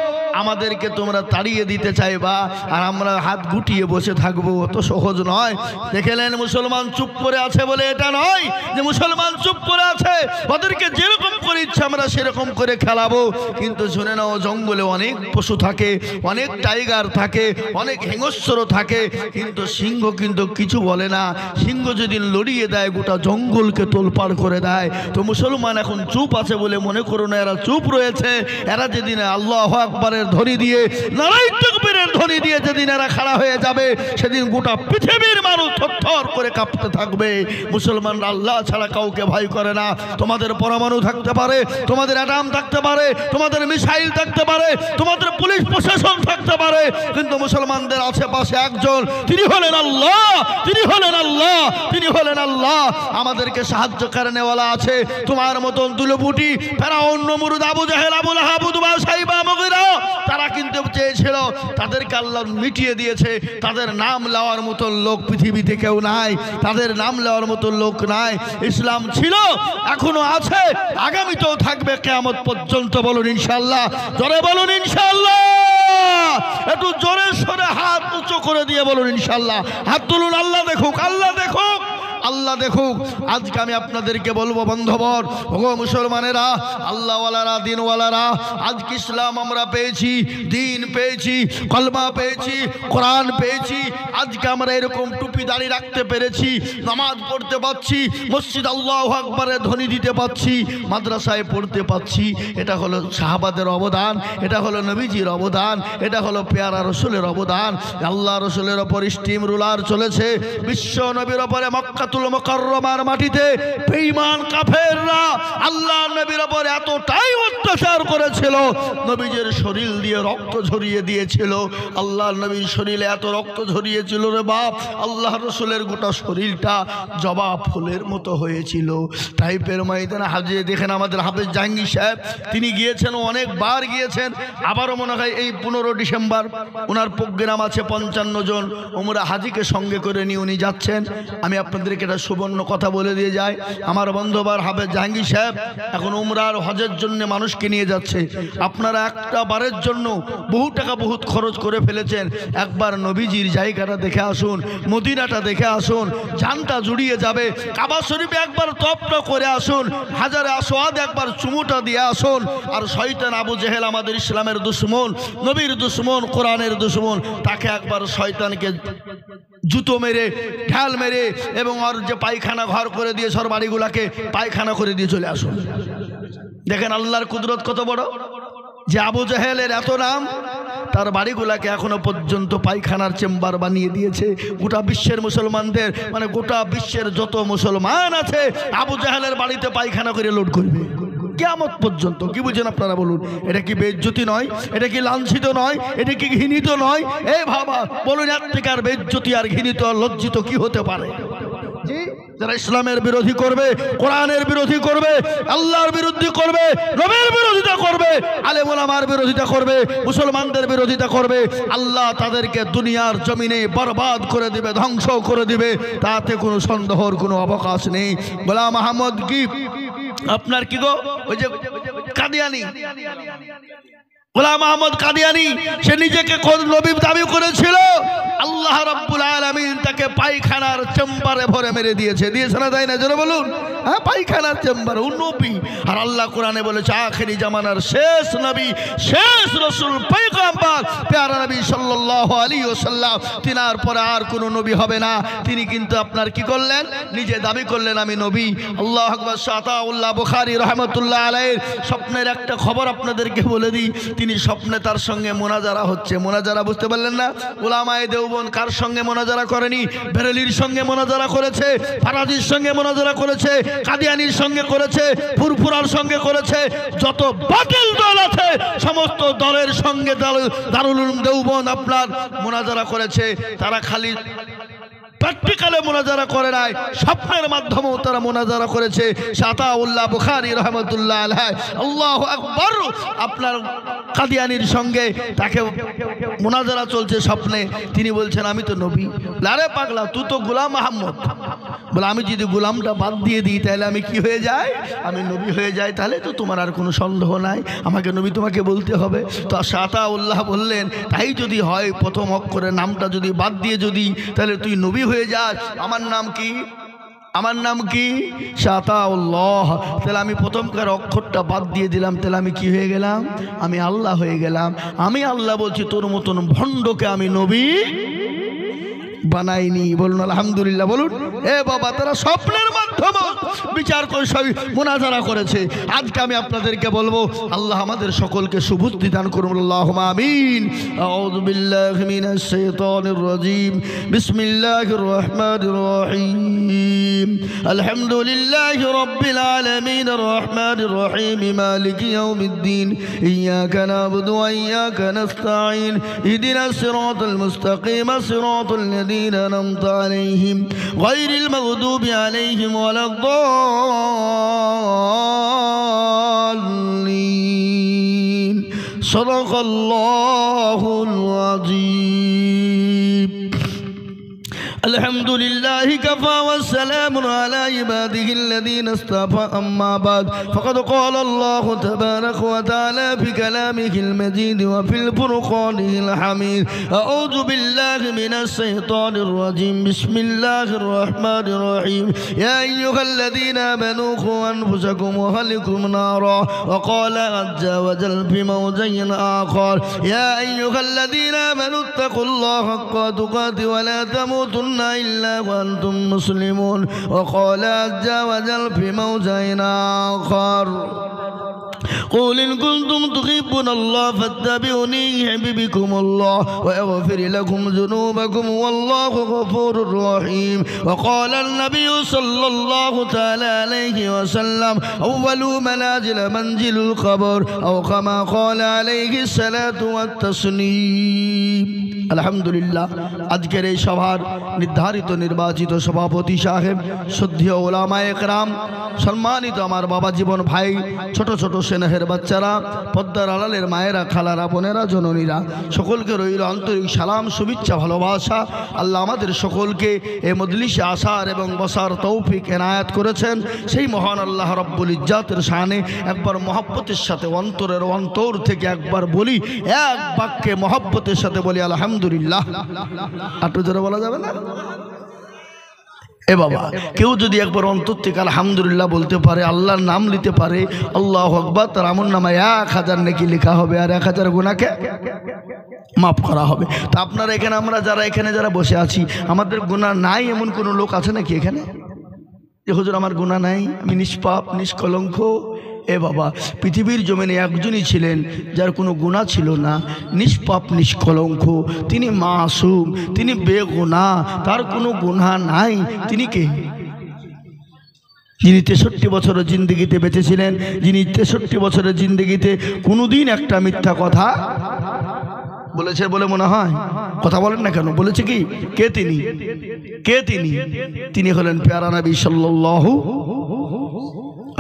আমাদেরকে তোমরা তাড়িয়ে দিতে চাইবা আর আমরা হাত গুটিয়ে বসে থাকবো, অত সহজ নয়। দেখলেন মুসলমান চুপ করে আছে বলে এটা নয় যে মুসলমান চুপ করে আছে, ওদেরকে যেরকম করে ইচ্ছা আমরা সেরকম করে খেলাবো। কিন্তু শুনে নাও, জঙ্গলে অনেক পশু থাকে, অনেক টাইগার থাকে, অনেক হিংস্র থাকে, কিন্তু সিংহ কিন্তু কিছু বলে না। সিংহ যেদিন লড়িয়ে দেয় গোটা জঙ্গলকে তোলপাড় করে দেয়। তো মুসলমান এখন চুপ আছে বলে মনে করো না এরা চুপ রয়েছে। এরা যেদিন আল্লাহু আকবারের ধ্বনি দিয়ে, নারায়ে তাকবীরের ধ্বনি দিয়ে যেদিন এরা খাড়া হয়ে যাবে, সেদিন গোটা পৃথিবীর মানুষ থরথর করে কাঁপতে থাকবে। মুসলমানরা আল্লাহ ছাড়া কাউকে ভয় করে না। তোমাদের পরমাণু থাকতে পারে, তোমাদের অ্যাটম থাকতে পারে, তোমাদের মিসাইল থাকতে পারে, তোমাদের পুলিশ প্রশাসন থাকতে পারে, কিন্তু মুসলমানদের আশেপাশে একজন, তিনি হলেন আল্লাহ, তিনি হলেন আল্লাহ, তিনি হলেন আল্লাহ। আমাদেরকে সাহায্য করেনেওয়ালা আছে। তোমার মতন দুলুপুটি ফেরাউন, নমরুদ, আবু জাহেল, আবু লাহাব, উতবা, সাইবা, মুগীরা, তারা কিন্তু চেয়েছিল, তাদেরকে আল্লাহ মিটিয়ে দিয়েছে। তাদের নাম নেওয়ার মতন লোক পৃথিবীতে কেউ নাই, তাদের নাম নেওয়ার মতন লোক নাই। ইসলাম ছিল, এখনো আছে, আগামীতেও থাকবে কিয়ামত পর্যন্ত। বলুন ইনশাআল্লাহ, জোরে বলুন ইনশাআল্লাহ, একটু জোরে সরে হাত উঁচু করে দিয়ে বলুন ইনশাআল্লাহ। হাত তুলুন, আল্লাহ দেখুক, আল্লাহ দেখুক, আল্লাহ দেখুক। আজকে আমি আপনাদেরকে বলবো বন্ধুবর, ওগো মুসলমানেরা, আল্লাহওয়ালারা, দিনওয়ালারা, আজকে ইসলাম আমরা পেয়েছি, দিন পেয়েছি, কলমা পেয়েছি, কোরআন পেয়েছি। আজকে আমরা এরকম টুপি টুপি দাড়ি রাখতে পেরেছি, নামাজ পড়তে পাচ্ছি, মসজিদ আল্লাহু আকবারের ধ্বনি দিতে পাচ্ছি, মাদ্রাসায় পড়তে পাচ্ছি, এটা হলো সাহাবাদের অবদান, এটা হলো নবীজির অবদান, এটা হলো পেয়ারা রসুলের অবদান। আল্লাহ রসুলের ওপর স্টিম রুলার চলেছে, বিশ্ব নবীর ওপরে মক্কাতুল মুকাররমার মাটিতে বেঈমান কাফেররা আল্লাহ নবীর ওপর এতটাই অত্যাচার করেছিল, নবীজির শরীর দিয়ে রক্ত ঝরিয়ে দিয়েছিল। আল্লাহ নবীর শরীরে এত রক্ত ঝরিয়েছিল রে বাপ, আল্লাহ রসুলের গোটা শরীরটা জবা ফুলের মতো হয়েছিল। টাইপের ময়দানে হাজিয়ে দেখেন আমাদের হাফেজ জাহাঙ্গীর সাহেব, তিনি গিয়েছেন, অনেকবার গিয়েছেন, আবারও মনে হয় এই 15 ডিসেম্বর ওনার প্রোগ্রাম আছে, 55 জন ওমরা হাজিকে সঙ্গে করে নিয়ে উনি যাচ্ছেন। আমি আপনাদেরকে একটা সুবর্ণ কথা বলে দিয়ে যাই, আমার বন্ধুবার হাফেজ জাহাঙ্গীর সাহেব এখন উমরার হজের জন্য মানুষকে নিয়ে যাচ্ছে। আপনারা একটা বারের জন্য বহু টাকা বহুত খরচ করে ফেলেছেন, একবার নবীজির জায়গাটা দেখে আসুন, মদিনাটা দেখে আসুন, জানটা জুড়িয়ে যাবে। কাবা শরীফে একবার তওয়াফটা করে আসুন, হাজারে আসওয়াদ একবার চুমুটা দিয়ে আসুন। আর শয়তান আবু জেহেল আমাদের ইসলামের দুশমন, নবীর দুশমন, কোরআনের দুশমন, তাকে একবার শয়তানকে জুতো মেরে, ঢাল মেরে এবং আর যে পায়খানা ঘর করে দিয়ে সর বাড়িগুলাকে পায়খানা করে দিয়ে চলে আসুন। দেখেন আল্লাহর কুদরত কত বড়, যে আবু জেহেলের এত নাম, তার বাড়িগুলাকে এখনো পর্যন্ত পায়খানার চেম্বার বানিয়ে দিয়েছে। গোটা বিশ্বের মুসলমানদের, মানে গোটা বিশ্বের যত মুসলমান আছে, আবু জেহেলের বাড়িতে পায়খানা করে লোড করবে কিয়ামত পর্যন্ত। কি বুঝেন আপনারা বলুন? এটা কি বেইজ্জতি নয়? এটা কি লাঞ্ছিত নয়? এটা কি ঘৃণিত নয়? এই ভাবা বলুন, এর থেকে আর বেইজ্জতি আর ঘৃণিত আর লজ্জিত কি হতে পারে? যারা ইসলামের বিরোধী করবে, কোরআনের বিরোধী করবে, আল্লাহর বিরোধী করবে, নবীর বিরোধিতা করবে, আলেম ওলামার বিরোধিতা করবে, মুসলমানদের বিরোধিতা করবে, আল্লাহ তাদেরকে দুনিয়ার জমিনে বরবাদ করে দিবে, ধ্বংস করে দিবে, তাতে কোনো সন্দেহর কোনো অবকাশ নেই। গোলাম আহমদ কি আপনার কি গো, ওই যে কাদিয়ানি, গোলাম আহমদ কাদিয়ানি, সে নিজেকে নবী দাবি করেছিল, আল্লাহ রাব্বুল আলামিন তাকে পায়খানার চেম্বারে ভরে মেরে দিয়েছে। দিয়েছে না, তাই না? জোরে বলুন। হ্যাঁ, পায়খানার চেম্বার, ও নবী। আর আল্লাহ কোরআনে বলেছে আখেরি জামানার শেষ নবী, শেষ রাসূল, পয়গম্বর প্যারা নবী সাল্লাল্লাহু আলাইহি ওয়াসাল্লাম, তিনার পরে আর কোনো নবী হবে না। তিনি কিন্তু আপনার কি করলেন, নিজে দাবি করলেন আমি নবী। আল্লাহু আকবার। আতাউল্লাহ বুখারী রাহমাতুল্লাহ আলাইহির স্বপ্নের একটা খবর আপনাদেরকে বলে দিই। তিনি স্বপ্নে তার সঙ্গে মোনাজারা হচ্ছে। মোনাজারা বুঝতে পারলেন না? উলামায়ে দেওবন্দ কার সঙ্গে মোনাজারা করেনি? বেরেলির সঙ্গে মোনাজারা করেছে, ফারাজির সঙ্গে মোনাজারা করেছে, কাদিয়ানির সঙ্গে করেছে, ফুরফুরার সঙ্গে করেছে, যত বাতিল দল আছে সমস্ত দলের সঙ্গে দারুল উলুম দেওবন্দ আপনার মোনাজারা করেছে। তারা খালি প্র্যাকটিক্যালে মোনাজারা করে নাই, স্বপ্নের মাধ্যমেও তারা মোনাজারা করেছে। আতাউল্লাহ বুখারী রাহমাতুল্লাহ আলাইহি, আল্লাহু আকবার, আপনার কাদিয়ানির সঙ্গে তাকে মোনাজারা চলছে স্বপ্নে। তিনি বলছেন আমি তো নবী। আরে পাগলা, তুই তো গোলাম আহমদ। বলে আমি যদি গোলামটা বাদ দিয়ে দিই তাহলে আমি কি হয়ে যাই? আমি নবী হয়ে যাই। তাহলে তো তোমার আর কোনো সন্দেহ নাই, আমাকে নবী তোমাকে বলতে হবে। তো আতাউল্লাহ বললেন তাই যদি হয়, প্রথম অক্ষরের নামটা যদি বাদ দিয়ে যদি তাহলে তুই নবী হয়ে যাস। আমার নাম কি? আমার নাম কি? আতাউল্লাহ। তাহলে আমি প্রথমকার অক্ষরটা বাদ দিয়ে দিলাম, তাহলে আমি কি হয়ে গেলাম? আমি আল্লাহ হয়ে গেলাম। আমি আল্লাহ বলছি তোর মতন ভণ্ডকে আমি নবী বানাইনি। বলুন আলহামদুলিল্লাহ। বলুন এ বাবা, তারা স্বপ্নের মাধ্যমে বিচার করে সবই মোনাজারা করেছে। আজকে আমি আপনাদেরকে বলবো, আল্লাহ আমাদের সকলকে সুবুদ্ধি দান করুন। আল্লাহুম্মা আমিন। আউযু বিল্লাহি মিনাশ শাইতানির রাজীম। বিসমিল্লাহির রহমানির রহিম। আলহামদুলিল্লাহি রাব্বিল আলামিন আর রহমানির রহিম মালিকি ইয়াউমিদ্দিন। ইয়াকা না'বুদু ওয়া ইয়াকা নাস্তাঈন। ইহদিনাস সিরাতাল মুস্তাকিম সিরাতাল লাযীনা আন'আমতা আলাইহিম গায়রিল মাগদুবি আলাইহিম ওয়ালাদ-দাল্লিন। সাদাকাল্লাহুল আযীম। الحمد لله كفى والسلام على عباده الذين اصطفى. أما بعد فقد قال الله تبارك وتعالى في كلامه المجيد وفي الفرقان الحميد. أعوذ بالله من الشيطان الرجيم. بسم الله الرحمن الرحيم. يا أيها الذين آمنوا قوا أنفسكم وأهلكم نارا. وقال عز وجل في موضع آخر: يا أيها الذين آمنوا اتقوا الله حق تقاته ولا تموتن إلا وأنتم مسلمون وقال عز وجل في موضع آخر قل إن كنتم تحبون الله فاتبعوني يحببكم الله ويغفر لكم ذنوبكم والله غفور رحيم وقال النبي صلى الله تعالى عليه وسلم أول منزل القبر أو كما قال عليه الصلاة والتسليم আলহামদুলিল্লাহ আজকের এই সভার নির্ধারিত নির্বাচিত সভাপতি সাহেব শ্রদ্ধেয় ওলামায়ে কেরাম সম্মানিত আমার বাবা জীবন ভাই ছোট ছোট স্নেহের বাচ্চারা পদ্মার আড়ালের মায়েরা খালারা বোনেরা জননীরা সকলকে রইল আন্তরিক সালাম শুভেচ্ছা ভালোবাসা আল্লাহ আমাদের সকলকে এই মজলিসে আসার এবং বসার তৌফিক এনায়েত করেছেন সেই মহান আল্লাহ রব্বুল ইজ্জাতের শানে একবার মহব্বতের সাথে অন্তরের অন্তর থেকে একবার বলি এক বাক্যে মহব্বতের সাথে বলি আলহামদুলিল্লাহ একটু জোরে বলা যাবে না এ বাবা কেউ যদি একবার অন্তর থেকে আলহামদুলিল্লাহ বলতে পারে আল্লাহর নাম নিতে পারে আল্লাহু আকবার তার আমলনামায় 1000 নেকি লেখা হবে আর 1000 গুনাহকে মাফ করা হবে তো আপনারা এখানে আমরা যারা এখানে যারা বসে আছি আমাদের গুনাহ নাই এমন কোনো লোক আছে নাকি এখানে যে হুজুর আমার গুনাহ নাই আমি নিষ্পাপ নিষ্কলঙ্ক এ বাবা পৃথিবীর জমিনে একজনই ছিলেন যার কোনো গুনাহ ছিল না নিষ্পাপ নিষ্কলঙ্ক তিনি মাসুম তিনি বেগুনাহ তার কোনো গুনাহ নাই তিনি কে যিনি 63 বছরের জিন্দেগিতে বেঁচেছিলেন যিনি 63 বছরের জিন্দেগিতে কোনোদিন একটা মিথ্যা কথা বলেছে বলে মনে হয় কথা বলেন না কেন বলেছে কি কে তিনি তিনি হলেন প্যারা নবী সাল্লাল্লাহু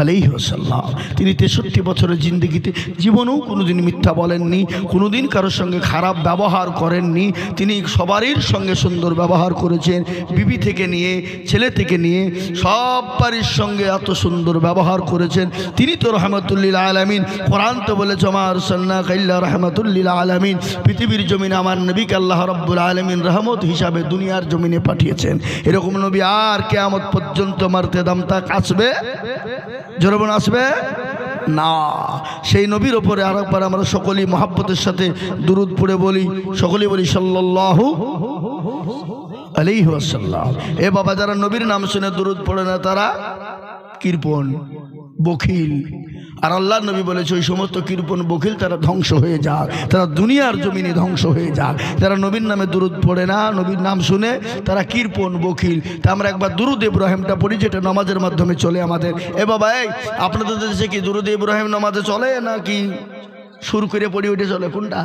আলাইহি ওয়াসাল্লাম তিনি 63 বছরের জিন্দেগিতে জীবনেও কোনোদিন মিথ্যা বলেননি কোনোদিন কারোর সঙ্গে খারাপ ব্যবহার করেননি তিনি সবারই সঙ্গে সুন্দর ব্যবহার করেছেন বিবি থেকে নিয়ে ছেলে থেকে নিয়ে সবারই সঙ্গে এত সুন্দর ব্যবহার করেছেন তিনি তো রাহমাতুল লিল আলামিন কোরআন তো বলেছে মা আরসালনাকা ইল্লা রাহমাতুল লিল আলামিন পৃথিবীর জমিনে আমার নবীকে আল্লাহ রাব্বুল আলামিন রহমত হিসাবে দুনিয়ার জমিনে পাঠিয়েছেন এরকম নবী আর কিয়ামত পর্যন্ত মর্যাদাম তাক আসবে জোরবন আসবে না সেই নবীর উপরে আরেকবার আমরা সকলেই মহব্বতের সাথে দুরূদ পড়ে বলি সকলেই বলি সাল্লাল্লাহু আলাইহি ওয়াসাল্লাম এ বাবা যারা নবীর নাম শুনে দুরূদ পড়ে না তারা কৃপণ বখিল আর আল্লাহর নবী বলেছে ওই সমস্ত কৃপণ বখিল তারা ধ্বংস হয়ে যাক তারা দুনিয়ার জমিনে ধ্বংস হয়ে যাক যারা নবীর নামে দুরূদ পড়ে না নবীর নাম শুনে তারা কৃপণ বখিল তা আমরা একবার দুরূদ ইব্রাহিমটা পড়ি যেটা নামাজের মাধ্যমে চলে আমাদের এ বাবা এই আপনাদের দেশে কি দুরূদ ইব্রাহিম নামাজে চলে নাকি সুর করে পড়ি ওইটা চলে কোনটা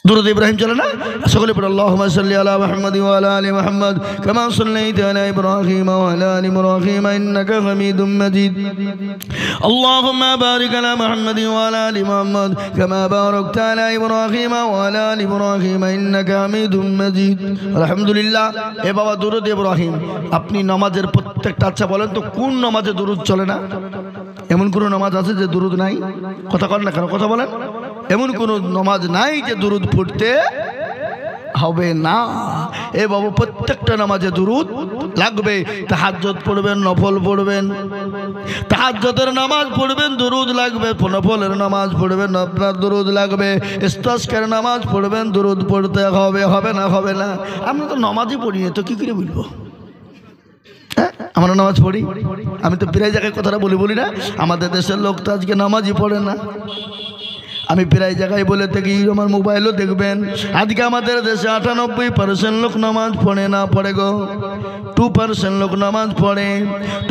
দুরূদ ইব্রাহিম চলে না সকলে পড়ে আল্লাহুম্মা সাল্লি আলা মুহাম্মাদ ওয়া আলা আলি মুহাম্মাদ কামা সাল্লাইতা আলা ইব্রাহিম ওয়া আলা আলি ইব্রাহিম ইন্নাকা হামিদুম মাজিদ আল্লাহুম্মা বারিক আলা মুহাম্মাদ ওয়া আলা আলি মুহাম্মাদ কামা বারাকতা আলা ইব্রাহিম ওয়া আলা আলি ইব্রাহিম ইন্নাকা হামিদুম মাজিদ আলহামদুলিল্লাহ এ বাবা দুরূদ ইব্রাহিম আপনি নামাজের প্রত্যেকটা আচ্ছা বলেন তো কোন নামাজে দুরূদ চলে না এমন কোন নামাজ আছে যে দুরূদ নাই কথা বলেন না কেন কথা বলেন এমন কোন নামাজ নাই যে দুরূদ পড়তে হবে না এ বাবা প্রত্যেকটা নামাজে দুরূদ লাগবে তাহাজ্জুদ পড়বেন নফল পড়বেন তাহাজ্জুদের নামাজ পড়বেন দুরূদ লাগবে নফলের নামাজ পড়বেন আপনার দুরূদ লাগবে ইস্তিসকার নামাজ পড়বেন দুরূদ পড়তে হবে হবে না আমরা তো নামাজই পড়ি না তো কি করে বলবো আমরা নামাজ পড়ি আমি তো প্রায় জায়গায় কথাটা বলি না আমাদের দেশের লোক তো আজকে নামাজই পড়ে না আমি প্রায় জায়গায় বলে থাকি আমার মোবাইলও দেখবেন আজকে আমাদের দেশে 98% লোক নামাজ পড়ে না পড়ে গো 2% লোক নামাজ পড়ে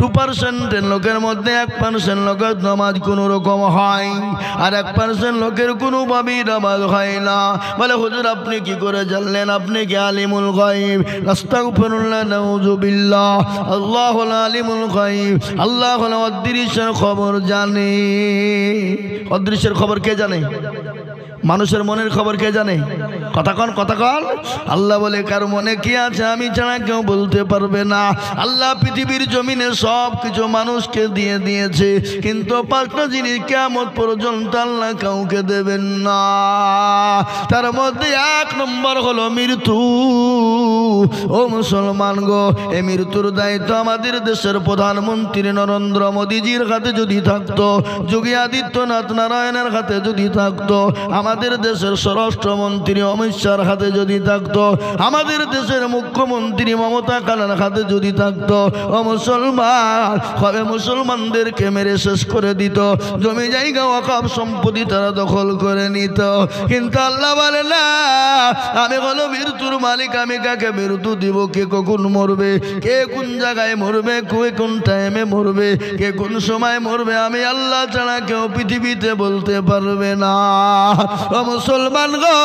2% লোকের মধ্যে 1% লোকের নামাজ কোনো রকম হয় আর 1% লোকের কোনোভাবেই নামাজ হয় না বলে হুজুর আপনি কি করে জানলেন আপনি কি আলিমুল গায়ব আস্তাগফিরুল্লাহ নাউযুবিল্লাহ আল্লাহুল আলিমুল গায়ব আল্লাহ হলো অদৃশ্যের খবর জানে অদৃশ্যের খবর কে জানে মানুষের মনের খবর কে জানে কথা কন আল্লাহ বলে কার মনে কি আছে আমি ছাড়া কেউ বলতে পারবে না আল্লাহ পৃথিবীর জমিনে সব কিছু মানুষকে দিয়ে দিয়েছে কিন্তু পাঁচটা জিনিস কিয়ামত পর্যন্ত আল্লাহ কাউকে দেবেন না তার মধ্যে 1 নম্বর হলো মৃত্যু ও মুসলমান গো, এই মৃত্যুর দায়িত্ব আমাদের দেশের প্রধানমন্ত্রী নরেন্দ্র মোদীজির হাতে যদি থাকতো, যোগী আদিত্যনাথ নারায়ণের হাতে যদি থাকতো, আমাদের দেশের স্বরাষ্ট্রমন্ত্রী অমিত শাহর হাতে যদি থাকতো, আমাদের দেশের মুখ্যমন্ত্রী মমতা কালার হাতে যদি থাকতো, ও মুসলমান, হবে মুসলমানদেরকে মেরে শেষ করে দিত, জমি জায়গা ওয়াকফ সম্পত্তি তারা দখল করে নিত। কিন্তু আল্লাহ বলে না, আমি হলো মৃত্যুর মালিক, আমি কাকে মৃত্যু দিব, কে কখন মরবে, কে কোন জায়গায় মরবে, কে কোন টাইমে মরবে, কে কোন সময় মরবে, আমি আল্লাহ ছাড়া কেউ পৃথিবীতে বলতে পারবে না। ও মুসলমান গো,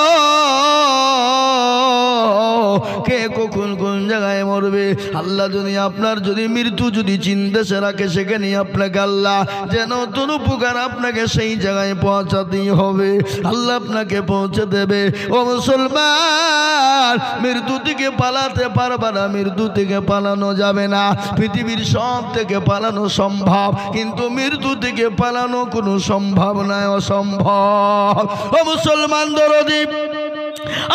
কে কখন কোন জায়গায় মরবে, আল্লাহ যদি আপনার যদি মৃত্যু যদি চিন্দেশে রাখে, সেখানে আপনাকে আল্লাহ যেন তোর উপকার আপনাকে সেই জায়গায় পৌঁছাতেই হবে, আল্লাহ আপনাকে পৌঁছে দেবে। ও মুসলমান, মৃত্যু থেকে পালাতে পারবে না, মৃত্যু থেকে পালানো যাবে না। পৃথিবীর সব থেকে পালানো সম্ভব, কিন্তু মৃত্যু থেকে পালানো কোনো সম্ভব নয়, অসম্ভব। ও মুসলমান দরদি,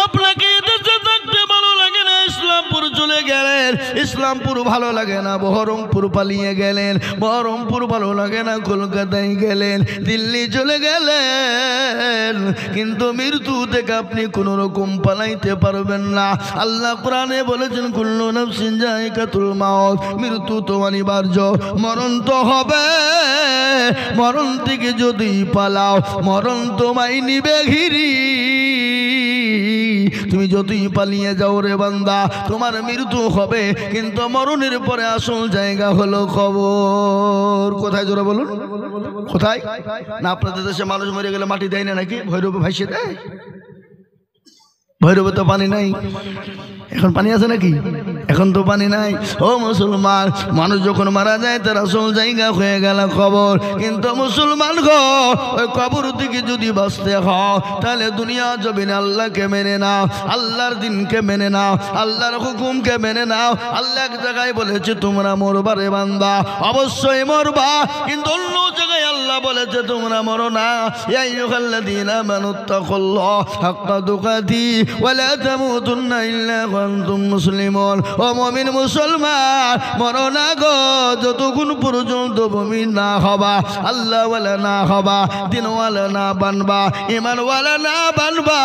আপনাকে দেশে থাকতে ভালো লাগে না, ইসলামপুর চলে গেলেন, ইসলামপুর ভালো লাগে না, বহরমপুর পালিয়ে গেলেন, বহরমপুর ভালো লাগে না, কলকাতায় গেলেন, দিল্লি চলে গেলেন, কিন্তু মৃত্যু থেকে আপনি কোন রকম পালাইতে পারবেন না। আল্লাহ কোরআনে বলেছেন, কুল্লু নাফসিন যায়িকাতুল মাউত, মৃত্যু তো অনিবার্য, মরণ তো হবে, মরণ থেকে যদি পালাও, মরণ তোমায় নিবে ঘিরি। তুমি যতই পালিয়ে যাও রে বান্দা, তোমার মৃত্যু হবে, কিন্তু মরণের পরে আসল জায়গা হলো কবর। কোথায় জোরে বলুন, কোথায়? না আপনাদের দেশে মানুষ মরে গেলে মাটি দেয় না নাকি? ভৈরবে ভাসিয়ে দেয়? ভৈরবে তো পানি নাই, এখন পানি আছে নাকি? এখন তো পানি নাই। ও মুসলমান, মানুষ যখন মারা যায় তার আসল জায়গা হয়ে গেল কবর, কিন্তু মুসলমান গো, ওই কবর থেকে যদি বাঁচতে হয়, তাহলে দুনিয়া জমিনে আল্লাহকে মেনে নাও, আল্লাহর দিনকে মেনে নাও, আল্লাহর হুকুমকে মেনে নাও। আল্লাহ এক জায়গায় বলেছে তোমরা মরবা রে বান্দা, অবশ্যই মরবা, কিন্তু অন্য জায়গায় আল্লাহ বলেছে তোমরা মরো না। ইয়া আইয়ুহাল্লাযীনা আমানুত্তাকুল্লাহ হাক্কা তুকাতিহি ওয়া লা তামুতুন্না ইল্লা ওয়া আনতুম মুসলিমুন। ও মুমিন মুসলমান, মরো না গো, যতক্ষণ পর্যন্ত মুমিন না হবা, আল্লাহওয়ালা না হবা, দিনওয়ালা না বানবা, ঈমানওয়ালা না বানবা,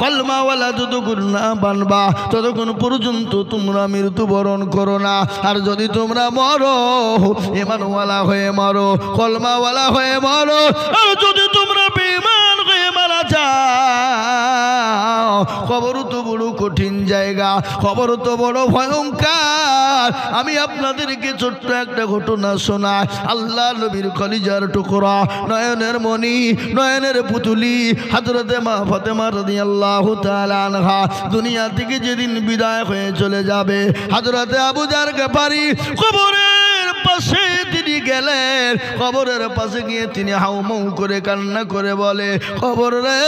কলমাওয়ালা যতক্ষণ না বানবা, ততক্ষণ পর্যন্ত তোমরা মৃত্যুবরণ করো না। আর যদি তোমরা মরো, ঈমানওয়ালা হয়ে মরো, কলমাওয়ালা হয়ে মরো, আর যদি তোমরা বেঈমান হয়ে মারা যাও, কবর তো বড় কঠিন জায়গা, কবর তো বড় ভয়ঙ্কর। আমি আপনাদেরকে ছোট্ট একটা ঘটনা শোনাই। আল্লাহ নবীর কলিজার টুকরা, নয়নের মণি, নয়নের পুতুলি, হযরতে মা ফাতেমা রাদিয়াল্লাহু তাআলা আনহা দুনিয়া থেকে যেদিন বিদায় হয়ে চলে যাবে, হযরতে আবু যার গফারি কবরের পাশে তিনি গেলেন, কবরের পাশে গিয়ে তিনি হাউমাউ করে কান্না করে বলে, কবর রে,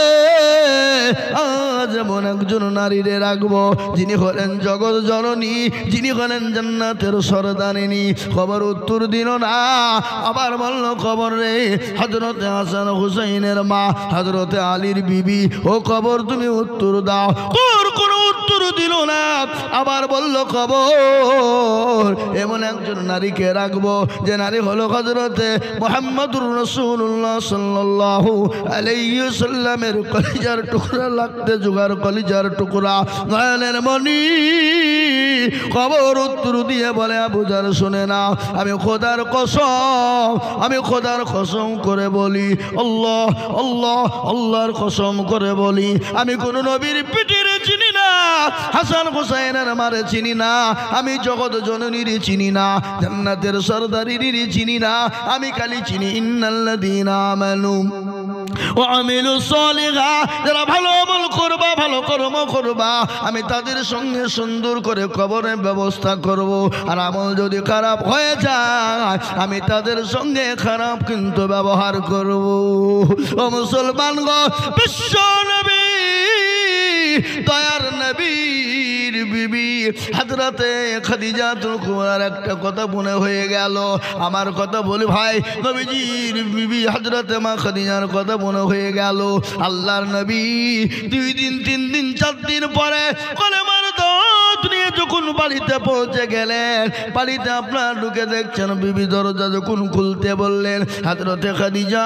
আজ এমন একজন নারীরে রাখবো যিনি হলেন জগৎ জননী, যিনি হলেন জান্নাতের সরদারিনী। কবর উত্তর দিল না, আবার বলল, কবর রে, হযরতে হাসান হুসাইনের মা, হযরতে আলীর বিবি, ও কবর তুমি উত্তর দাও। কোনো উত্তর দিল না, আবার বলল, কবর এমন একজন নারীকে রাখবো যে নারী হলো হযরতে মুহাম্মদুর রাসূলুল্লাহ সাল্লাল্লাহু আলাইহি ওয়াসাল্লামের কলিজার টুকরা, লাগতে জোগাড় কলিজার টুকরা, নয়নের মণি। কবর উত্তর দিয়ে বলে, আবু যার শুনে না, আমি খোদার কসম, আমি খোদার কসম করে বলি, আল্লাহ আল্লাহ আল্লাহর কসম করে বলি, আমি কোন নবীর পিঠির চিনি না, হাসান হুসাইনের মারে চিনি না, আমি জগৎ জননীর চিনি না, জান্নাতের সরদারির চিনি না, আমি খালি চিনি ইন্নাল্লাযীনা আমানু ওয়া আমিলুস সালিহাত, যারা ভালো আমল করবা, ভালো কর্ম করবা, আমি তাদের সঙ্গে সুন্দর করে কবরের ব্যবস্থা করব। আর আমল যদি খারাপ হয়ে যায়, আমি তাদের সঙ্গে খারাপ কিন্তু ব্যবহার করব। ও মুসলমান গো, বিশ্ব নবী, দয়ার নবীর বিবি হযরতে খাদিজাতুল কুবরার একটা কথা মনে হয়ে গেল। আমার কথা বলি ভাই, নবীজির বিবি হযরতে মা খাদিজার কথা মনে হয়ে গেল। আল্লাহর নবী 2 দিন 3 দিন 4 দিন পরে কলেমার দাওয়াত নিয়ে যখন বাড়িতে পৌঁছে গেলেন, বাড়িতে আপনার ঢুকে দেখছেন বিবি দরজা যখন খুলতে বললেন, হযরতে খাদিজা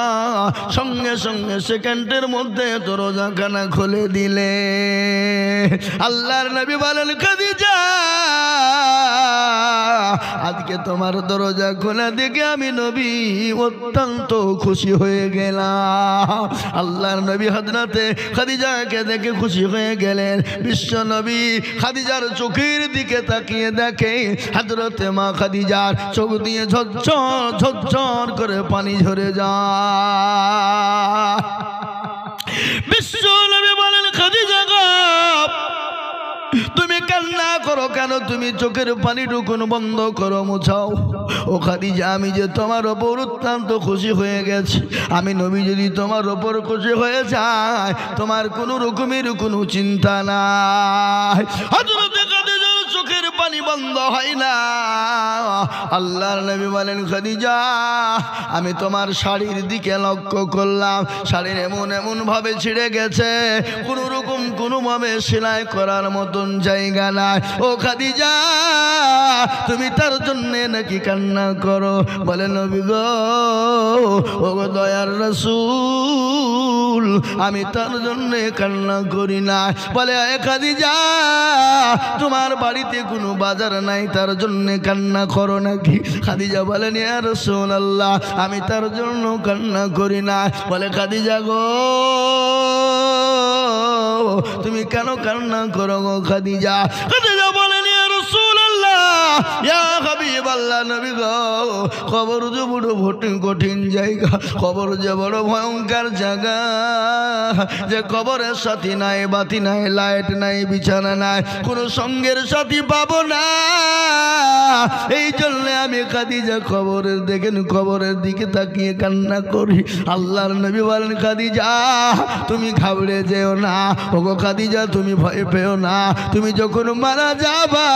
সঙ্গে সঙ্গে সেকেন্ডের মধ্যে দরজাখানা খুলে দিলে। আল্লাহর নবী বলেন, খাদিজা আজকে তোমার দরজা খোলা দেখে আমি নবী অত্যন্ত খুশি হয়ে গেলাম। আল্লাহর নবী হযরতে খাদিজাকে দেখে খুশি হয়ে গেলেন। বিশ্ব নবী খাদিজার চোখের দিকে তাকিয়ে দেখে হযরতে মা খাদিজার চোখ দিয়ে ঝরঝর ঝরঝর করে পানি ঝরে যায়। বিশ্ব নবী বলেন, খাদিজা তুমি কান্না করো কেন? তুমি চোখের পানি টুকুন বন্ধ করো, মুছাও। ও খাদিজা, আমি যে তোমার ওপর অত্যন্ত খুশি হয়ে গেছি। আমি নবী যদি তোমার ওপর খুশি হয়ে যায়, তোমার কোনো রকমের কোনো চিন্তা নাই। হযরতে খাদিজার চোখের পানি বন্ধ হয় না। আল্লাহর নবী বলেন, খাদিজা আমি তোমার শাড়ির দিকে লক্ষ্য করলাম, শাড়ির এমন এমন ভাবে ছিঁড়ে গেছে, কোনো রকম কোনো ভাবে সেলাই করার মতন জায়গা নাই। ও খাদিজা তুমি তার জন্য নাকি কান্না করো? বলে, নবী গো, ও দয়ার রাসূল, আমি তার জন্য কান্না করি না। বলে, খাদিজা তোমার বাড়িতে কোনো বাজার নাই, তার জন্য কান্না করো নাকি? খাদিজা বলেন, ইয়া রাসূলুল্লাহ, আমি তার জন্য কান্না করি না। বলে, খাদিজা গো তুমি কেন কান্না করো গো খাদিজা? খাদিজা বলেন, ইয়া রাসূলুল্লাহ, ইয়া হাবিবাল্লাহ, নবী গো, কবর যে বড় কঠিন জায়গা, কবর যে বড় ভয়ঙ্কর জায়গা, যে কবরের সাথী নাই, বাতি নাই, লাইট নাই, বিছানা নাই, কোনো সঙ্গের সাথী পাবো না। এই জন্য আমি খাদিজা কবরের দেখেন কবরের দিকে তাকিয়ে কান্না করি। আল্লাহর নবী বলেন, খাদিজা তুমি ঘাবড়ে যেও না। ওগো খাদিজা তুমি ভয় পেও না। তুমি যখন মারা যাবা,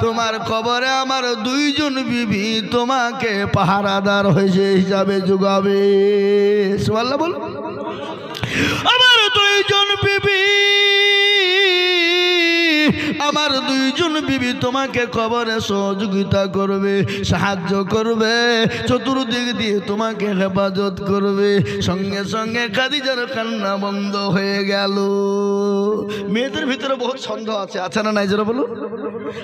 তোমার কবরে আমার দুইজন বিবি তোমাকে পাহারাদার হয়েছে হিসাবে যোগাবে। সুবহানাল্লাহ বল। আমার দুইজন বিবি, আমার দুইজন বিবি তোমাকে কবরে সহযোগিতা করবে, সাহায্য করবে, চতুর্দিক দিয়ে তোমাকে হেফাজত করবে। সঙ্গে সঙ্গে খাদিজার কান্না বন্ধ হয়ে গেল। মেয়েদের ভিতরে বহুত সন্দেহ আছে না নাই? যারা বলো।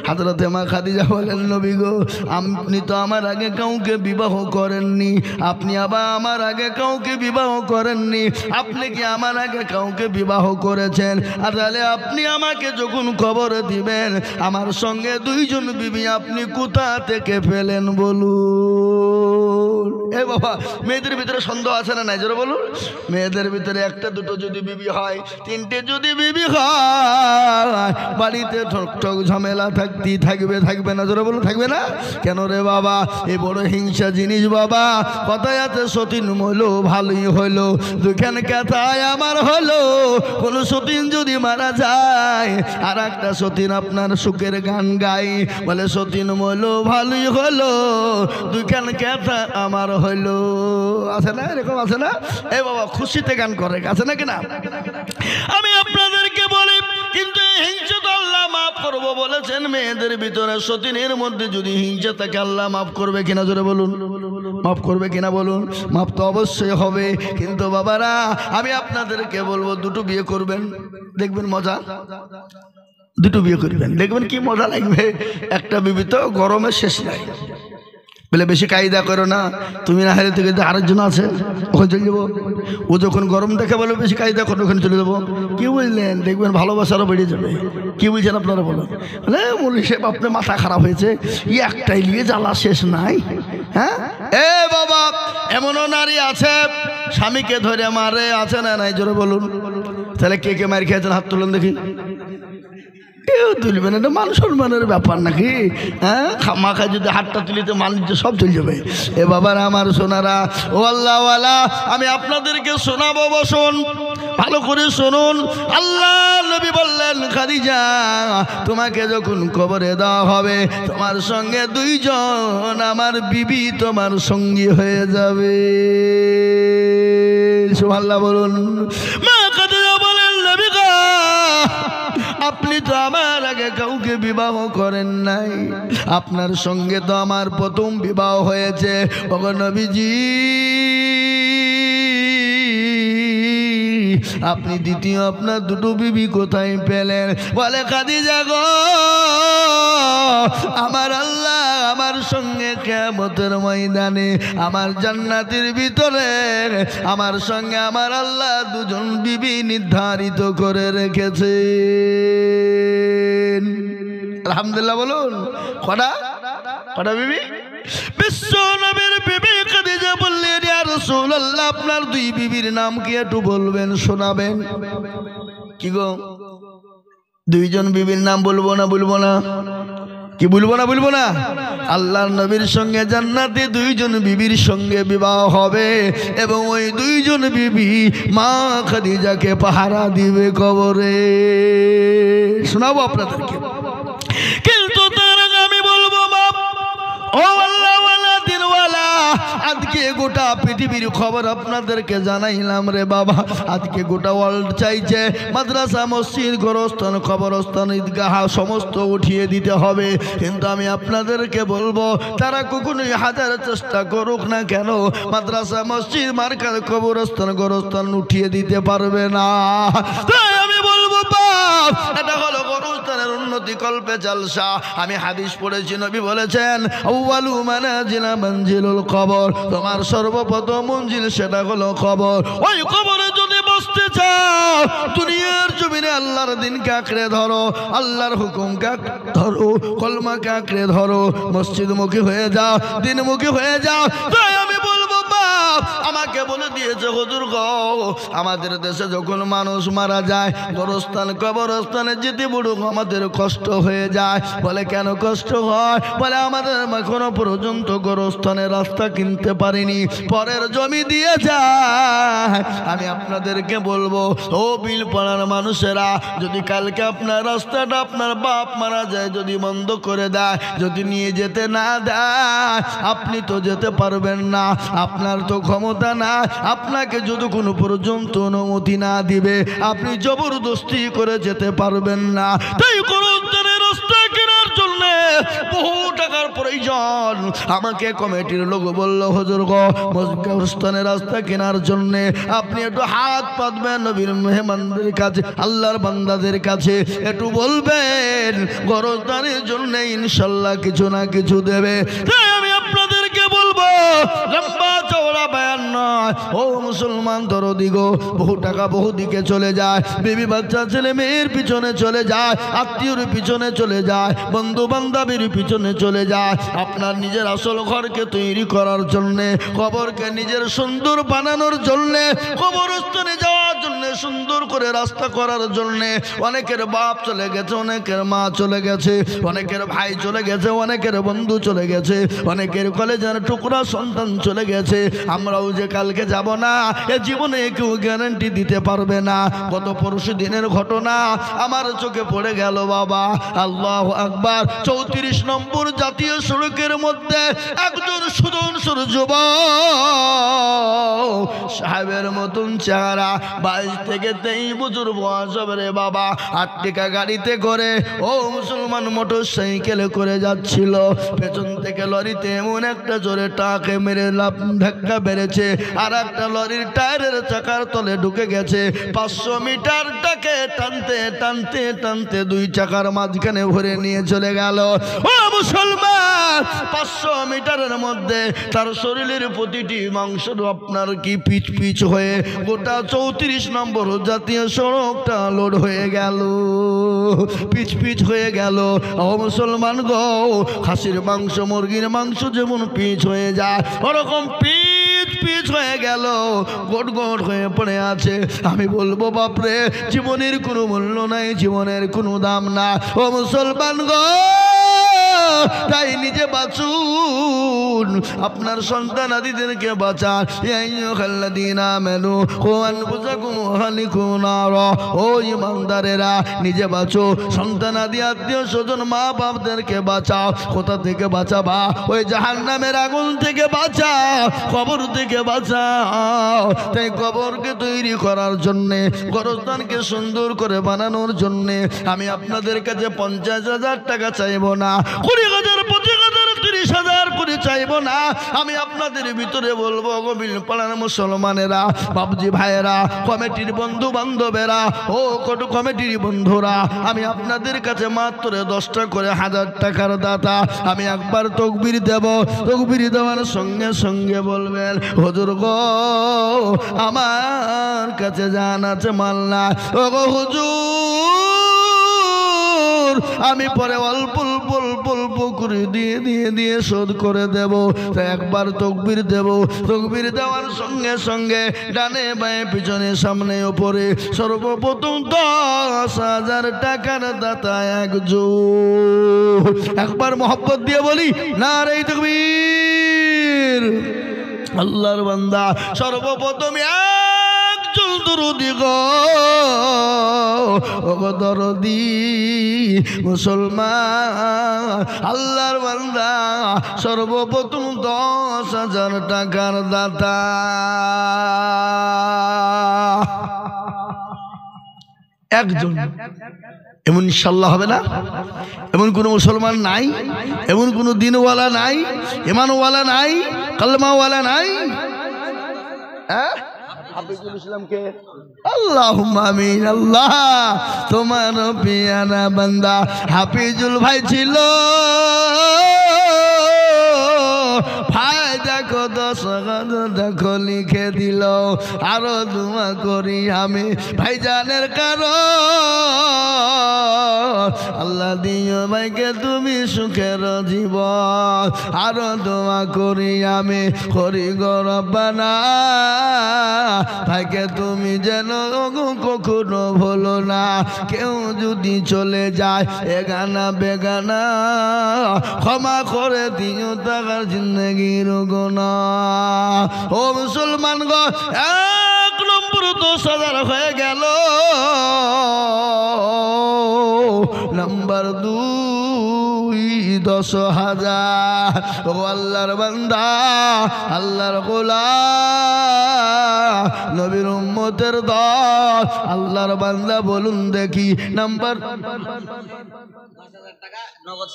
হযরতে মা খাদিজা বলেন, নবী গো, আপনি তো আমার আগে কাউকে বিবাহ করেননি, আপনি আবার আমার আগে কাউকে বিবাহ করেননি, আপনি কি আমার আগে কাউকে বিবাহ করেছেন? আর তাহলে আপনি আমাকে যখন কবর দিবেন, আমার সঙ্গে দুইজন বিবি আপনি কোথা থেকে পেলেন বলুন? এ বাবা, মেয়েদের ভিতরে সন্দেহ আছে না নাই? যারা বলুন। মেয়েদের ভিতরে একটা দুটো যদি বিবি হয়, তিনটে যদি বিবি হয়, বাড়িতে ঠকঠক ঝামেলা থাকবে না? যারা বলুন, থাকবে না কেন রে বাবা? এই বড় হিংসা জিনিস বাবা। কথায় আছে, সতীন মইল ভালোই হইলো, দুখান কথায় আমার হলো। কোন সতীন যদি মারা যায়, আর একটা সতীন আপনার সুখের গান গাই, বলে সতীন মইল ভালোই হলো, দুখান কথা আমার হইলো। আছে না এরকম? আছে না? এই বাবা খুশিতে গান করে, আছে না কিনা? আমি আপনাদেরকে বলি, কিন্তু হিংসা তো আল্লাহ মাফ করবো বলেছেন। মেয়েদের ভিতরে সতীনের মধ্যে যদি হিংসা থাকে, আল্লাহ মাফ করবে কিনা? জোরে বলুন, মাফ করবে কিনা বলুন? মাফ তো অবশ্যই হবে। কিন্তু বাবারা, আমি আপনাদেরকে বলবো, দুটো বিয়ে করবেন, দেখবেন মজা। দুটো বিয়ে করবেন, দেখবেন কি মজা লাগবে। একটা বিবি তো গরমে শেষ নাই। বলে, বেশি কায়দা করো না, তুমি না হারে থেকে আরেকজন আছে, ওখানে চলে যাবো। ও যখন গরম দেখে বলে বেশি কায়দা করো, ওখানে চলে যাবো। কি বুঝলেন? দেখবেন ভালোবাসারও বেড়ে যাবে। কি বুঝছেন আপনারা বলুন? মৌলভী সাহেব আপনার মাথা খারাপ হয়েছে, একটাই নিয়ে জ্বালা শেষ নাই। হ্যাঁ এ বাবা, এমনও নারী আছে স্বামীকে ধরে মারে, আছে না নাই? জোরে বলুন। তাহলে কে কে মার খেয়েছেন? হাত তুলুন দেখি। কেউ তুলবেন, এটা মান সম্মানের ব্যাপার নাকি? হ্যাঁ, খামাখা যদি হাতটা তুলিতে মানুষ সব চলে যাবে। এ বাবার আমার সোনারা, ও আল্লাহওয়ালা, আমি আপনাদেরকে শোনাবো, বসুন, ভালো করে শুনুন। আল্লাহ নবী বললেন, খাদিজা তোমাকে যখন কবরে দেওয়া হবে, তোমার সঙ্গে দুইজন আমার বিবি তোমার সঙ্গী হয়ে যাবে। সুবহানাল্লাহ বলুন। মা খাদিজা বলেন, নবী গো, আপনি তো আমার আগে কাউকে বিবাহ করেন নাই, আপনার সঙ্গে তো আমার প্রথম বিবাহ হয়েছে। ওগো নবীজি, আপনি দ্বিতীয় আপনার দুটো বিবি কোথায় পেলেন? বলে খাদিজা গো, আমার আল্লাহ আমার সঙ্গে কিয়ামতের ময়দানে আমার জান্নাতের ভিতরে আমার সঙ্গে আমার আল্লাহ দুজন বিবি নির্ধারিত করে রেখেছেন। আলহামদুলিল্লাহ বলুন। কটা কটা বিবি? বিশ্ব নবীর বিবি খাদিজা বললেন, ইয়া রাসূলুল্লাহ, আপনার দুই বিবির নাম কি একটু বলবেন, শোনাবেন? কি গো, দুইজন বিবির নাম বলবো না? বলবো না? কি বলবো না? বলবো না? আল্লাহর নবীর সঙ্গে জান্নাতে দুইজন বিবির সঙ্গে বিবাহ হবে এবং ওই দুইজন বিবি মা খাদিজাকে পাহারা দিবে কবরে। শোনাবো আপনাদেরকে, কিন্তু তার আগে আমি বলবো বাপ, ও আল্লাহওয়ালা দিনওয়ালা, আজকে গোটা পৃথিবীর খবর আপনাদেরকে জানাইলাম রে বাবা। আজকে গোটা ওয়ার্ল্ড চাইছে মাদ্রাসা, মসজিদ, গোরস্থান, কবরস্থান, ঈদগাহ সমস্ত উঠিয়ে দিতে হবে, কিন্তু আমি আপনাদেরকে বলবো তারা কখনোই হাজার চেষ্টা করুক না কেন মাদ্রাসা, মসজিদ, মার্কাজ, কবরস্থান, গোরস্থান উঠিয়ে দিতে পারবে না। তাই আমি বলবো বাপ, এটা হলো গোরস্থানের উন্নতি কল্পে জলসা। আমি হাদিস পড়েছি, নবী বলেছেন আউয়ালু মানাজিলা মঞ্জিলুল কবর, তোমার সর্বপ্রথম মঞ্জিল সেটা হলো কবর। ওই কবরে যদি বসতে চাও, দুনিয়ার জমিনে আল্লাহর দিনকে আঁকড়ে ধরো, আল্লাহর হুকুমকে ধরো, কলমাকে আঁকড়ে ধরো, মসজিদমুখী হয়ে যাও, দিনমুখী হয়ে যাও। তাই আমি বলবো বাপ, আমাকে বলে দিয়েছে হুজুর গো, আমাদের দেশে যখন মানুষ মারা যায় গোরস্থান কবরস্থানে যেতে বড় আমাদের কষ্ট হয়ে যায়। বলে কেন কষ্ট হয়? বলে আমাদের এখনো পর্যন্ত গোরস্থানের রাস্তা কিনতে পারিনি, পরের জমি দিয়ে যায়। আমি আপনাদেরকে বলবো, ও বিলপাড়ার মানুষেরা, যদি কালকে আপনার রাস্তাটা আপনার বাপ মারা যায় যদি বন্ধ করে দেয়, যদি নিয়ে যেতে না দেয়, আপনি তো যেতে পারবেন না, আপনার তো ক্ষমতা না। আপনাকে যদি কোনো পর্যন্ত অনুমতি না দিবে, আপনি জবরদস্তি করে যেতে পারবেন না। তাই গোরস্থানের রাস্তা কেনার জন্য বহু টাকার প্রয়োজন। আমাকে কমিটির লোক বলল, হুজুর গো, গোরস্থানের রাস্তা কেনার জন্য আপনি একটু হাত পাতবেন নবীর মেহমানদের কাছে, আল্লাহর বান্দাদের কাছে একটু বলবেন গোরস্থানের জন্য ইনশাল্লাহ কিছু না কিছু দেবে। তাই আমি আপনাদেরকে বলবো, লম্বা চওড়া বয়ান নয়, ও মুসলমান দরদি গো, বহু টাকা বহু দিকে চলে যায়, বিবি বাচ্চা ছেলে মেয়ের পিছনে চলে যায়, আত্মীয়র পিছনে চলে যায়, বন্ধু বান্ধবীর পিছনে চলে যায়। আপনার নিজের আসল ঘরকে তৈরি করার জন্যে, কবরকে নিজের সুন্দর বানানোর জন্যে, কবরস্থানে যাওয়ার জন্যে, সুন্দর করে রাস্তা করার জন্যে অনেকের বাপ চলে গেছে, অনেকের মা চলে গেছে, অনেকের ভাই চলে গেছে, অনেকের বন্ধু চলে গেছে, অনেকের কলেজের টুকরা সন্তান চলে গেছে। আমরাও যে কালকে যাব না এ জীবনে কেউ গ্যারান্টি দিতে পারবে না। গত পরশু দিনের ঘটনা আমার চোখে পড়ে গেল বাবা। আল্লাহু আকবার। 34 নম্বর জাতীয় সড়কের মধ্যে একজন সুদর্শন যুবক, সাহেবের মতন চেহারা, 22 থেকে 23 বছর বয়স হবে রে বাবা, 8 টাকা গাড়িতে করে, ও মুসলমান, মোটর সাইকেলে করে যাচ্ছিল। পেছন থেকে লরিতে এমন একটা জোরে টাকে মেরে ধাক্কা বেড়েছে, আর একটা লরির টায়ারের চাকার তলে ঢুকে গেছে। 500 মিটারটাকে টানতে টানতে টানতে 2 চাকার মাঝখানে ভরে নিয়ে চলে গেল। ও মুসলমান, 500 মিটারের মধ্যে তার শরীরের প্রতিটি মাংস আপনার কি পিচ পিচ হয়ে গোটা 34 নম্বর জাতীয় সড়কটা লোড হয়ে গেল, পিচ পিচ হয়ে গেল। ও মুসলমান গো, খাসির মাংস, মুরগির মাংস যেমন পিচ হয়ে যায়, ওরকম পিচ পিচ হয়ে গেল, গোট গোট হয়ে পড়ে আছে। আমি বলবো বাপরে, জীবনের কোনো মূল্য নাই, জীবনের কোনো দাম না। ও মুসলমান গো, তাই নিজে বাঁচুন, আপনার সন্তান আদিদেরকে বাঁচান। ইয়া আইয়ুহাল্লাযীনা আমানু কু আনফুসাকুম ওয়া আহলিকুম নারা, ও ঈমানদারেরা নিজে বাঁচো, সন্তান আদি আত্মীয় স্বজন মা বাপদেরকে বাঁচাও। কোথা থেকে বাঁচাবা? ওই জাহান্নামের আগুন থেকে বাঁচাও, কবর থেকে বাঁচাও। তাই কবরকে তৈরি করার জন্যে, কবরস্থানকে সুন্দর করে বানানোর জন্যে আমি আপনাদের কাছে 50,000 টাকা চাইবো না, 20,000, 25,000, 30,000 করে চাইবো না। আমি আপনাদের ভিতরে বলবো, গোবিল পাড়ার মুসলমানেরা, বাবজি ভাইয়েরা, কমিটির বন্ধু বান্ধবেরা, ও কত কমিটির বন্ধুরা, আমি আপনাদের কাছে মাত্র 10টা করে 1000 টাকার দাতা। আমি একবার তকবীর দেব, তকবীর দেওয়ার সঙ্গে সঙ্গে বলবেন, হুজুর গো আমার কাছে জান আছে মাল না, ও গো হুজুর আমি পরে অল্প অল্প অল্প অল্প করে দিয়ে দিয়ে দিয়ে শোধ করে দেব। তাই একবার তকবীর দেব, তকবীর দেওয়ার সঙ্গে সঙ্গে ডানে বাঁয়ে পিছনে সামনে ওপরে সর্বপ্রথম 10,000 টাকার দাতা একজন। একবার মহব্বত দিয়ে বলি নারে তাকবীর। আল্লাহর বান্দা সর্বপ্রথম একজন দরদি গো, ও দরদি মুসলমান, আল্লাহর বান্দা সর্বপ্রথম 10,000 টাকার দাতা। একজন এমন ইনশাআল্লাহ হবে না? এমন কোন মুসলমান নাই, এমন কোন দিনওয়ালা নাই, ইমানওয়ালা নাই, কালমাওয়ালা নাই। হাফিজুল ইসলামকে আল্লাহুম্মা আমিন। আল্লাহ তোমার পিয়ারা বান্দা হাফিজুল ভাই ছিল, ভাই দেখো 10,000 দেখো লিখে দিল। আরো দোয়া করি আমি ভাইজানের কারণ, আল্লাহ দিও ভাইকে তুমি সুখের জীবন। আরো দোয়া করি আমি করি গো রব্বানা, ভাইকে তুমি যেন কখনো ভুলো না। কেউ যদি চলে যায় এগানা বেগানা, ক্ষমা করে দিও তার জিন্দগির গুনাহ। ও মুসলমান গো, 1 নম্বর 10,000 হয়ে গেল। নাম্বার 2 10,000। ও আল্লাহর বান্দা, আল্লাহর গোলাম, নবীর উম্মতের দল, আল্লাহর বান্দা বলুন দেখি নাম্বার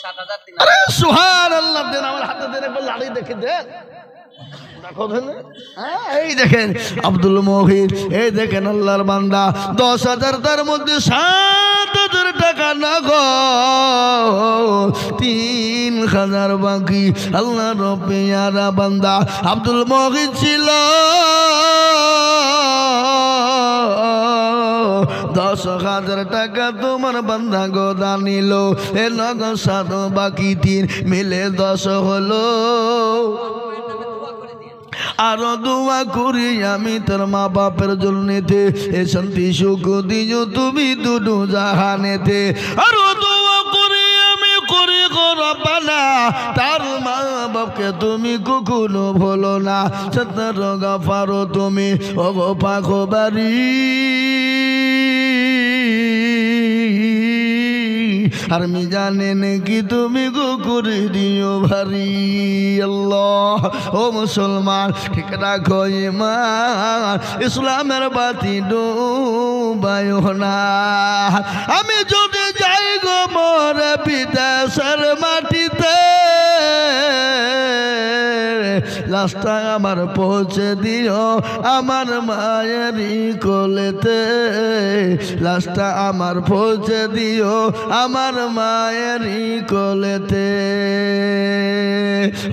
7,000। আরে সুবহানাল্লাহ, দেন আমার হাতে দেন, একবার লাড়ি দেখে দেন। এই দেখেন আব্দুল মহিন, এই দেখেন আল্লাহর বান্দা 10,000 তার মধ্যে 7,000 টাকা নগদ, 3,000 বাকি। আল্লাহর পেয়ারা বান্দা আব্দুল মহিন ছিল, 10,000 টাকা তোমার বান্দা গোদা নিল। এ নগদ 7 বাকি 3 মিলে 10 হলো। আরো দোয়া করি আমি তোর মা বাপের জন্যতে, এ শান্তি সুখ দিও তুমি দুটো জাহানেতে। আরো দোয়া করি আমি করি গো রব্বানা, তার মা বাপকে তুমি কখনো ভুলো না। সত্তর গাফারো তুমি ও গো পাখো বাড়ি, আর মি জানেন কি তুমি গো করে দিও ভারী। আল্লাহ ও মুসলমান ঠিক রাখো ঈমান, ইসলামের বাতি ডুবায়ো না। আমি যদি যাই গো মোর বিদেশের মাটিতে, লাশটা আমার পৌঁছে দিও আমার মায়েরই কোলেতে, লাশটা আমার পৌঁছে দিও আমার মায়েরই কোলেতে।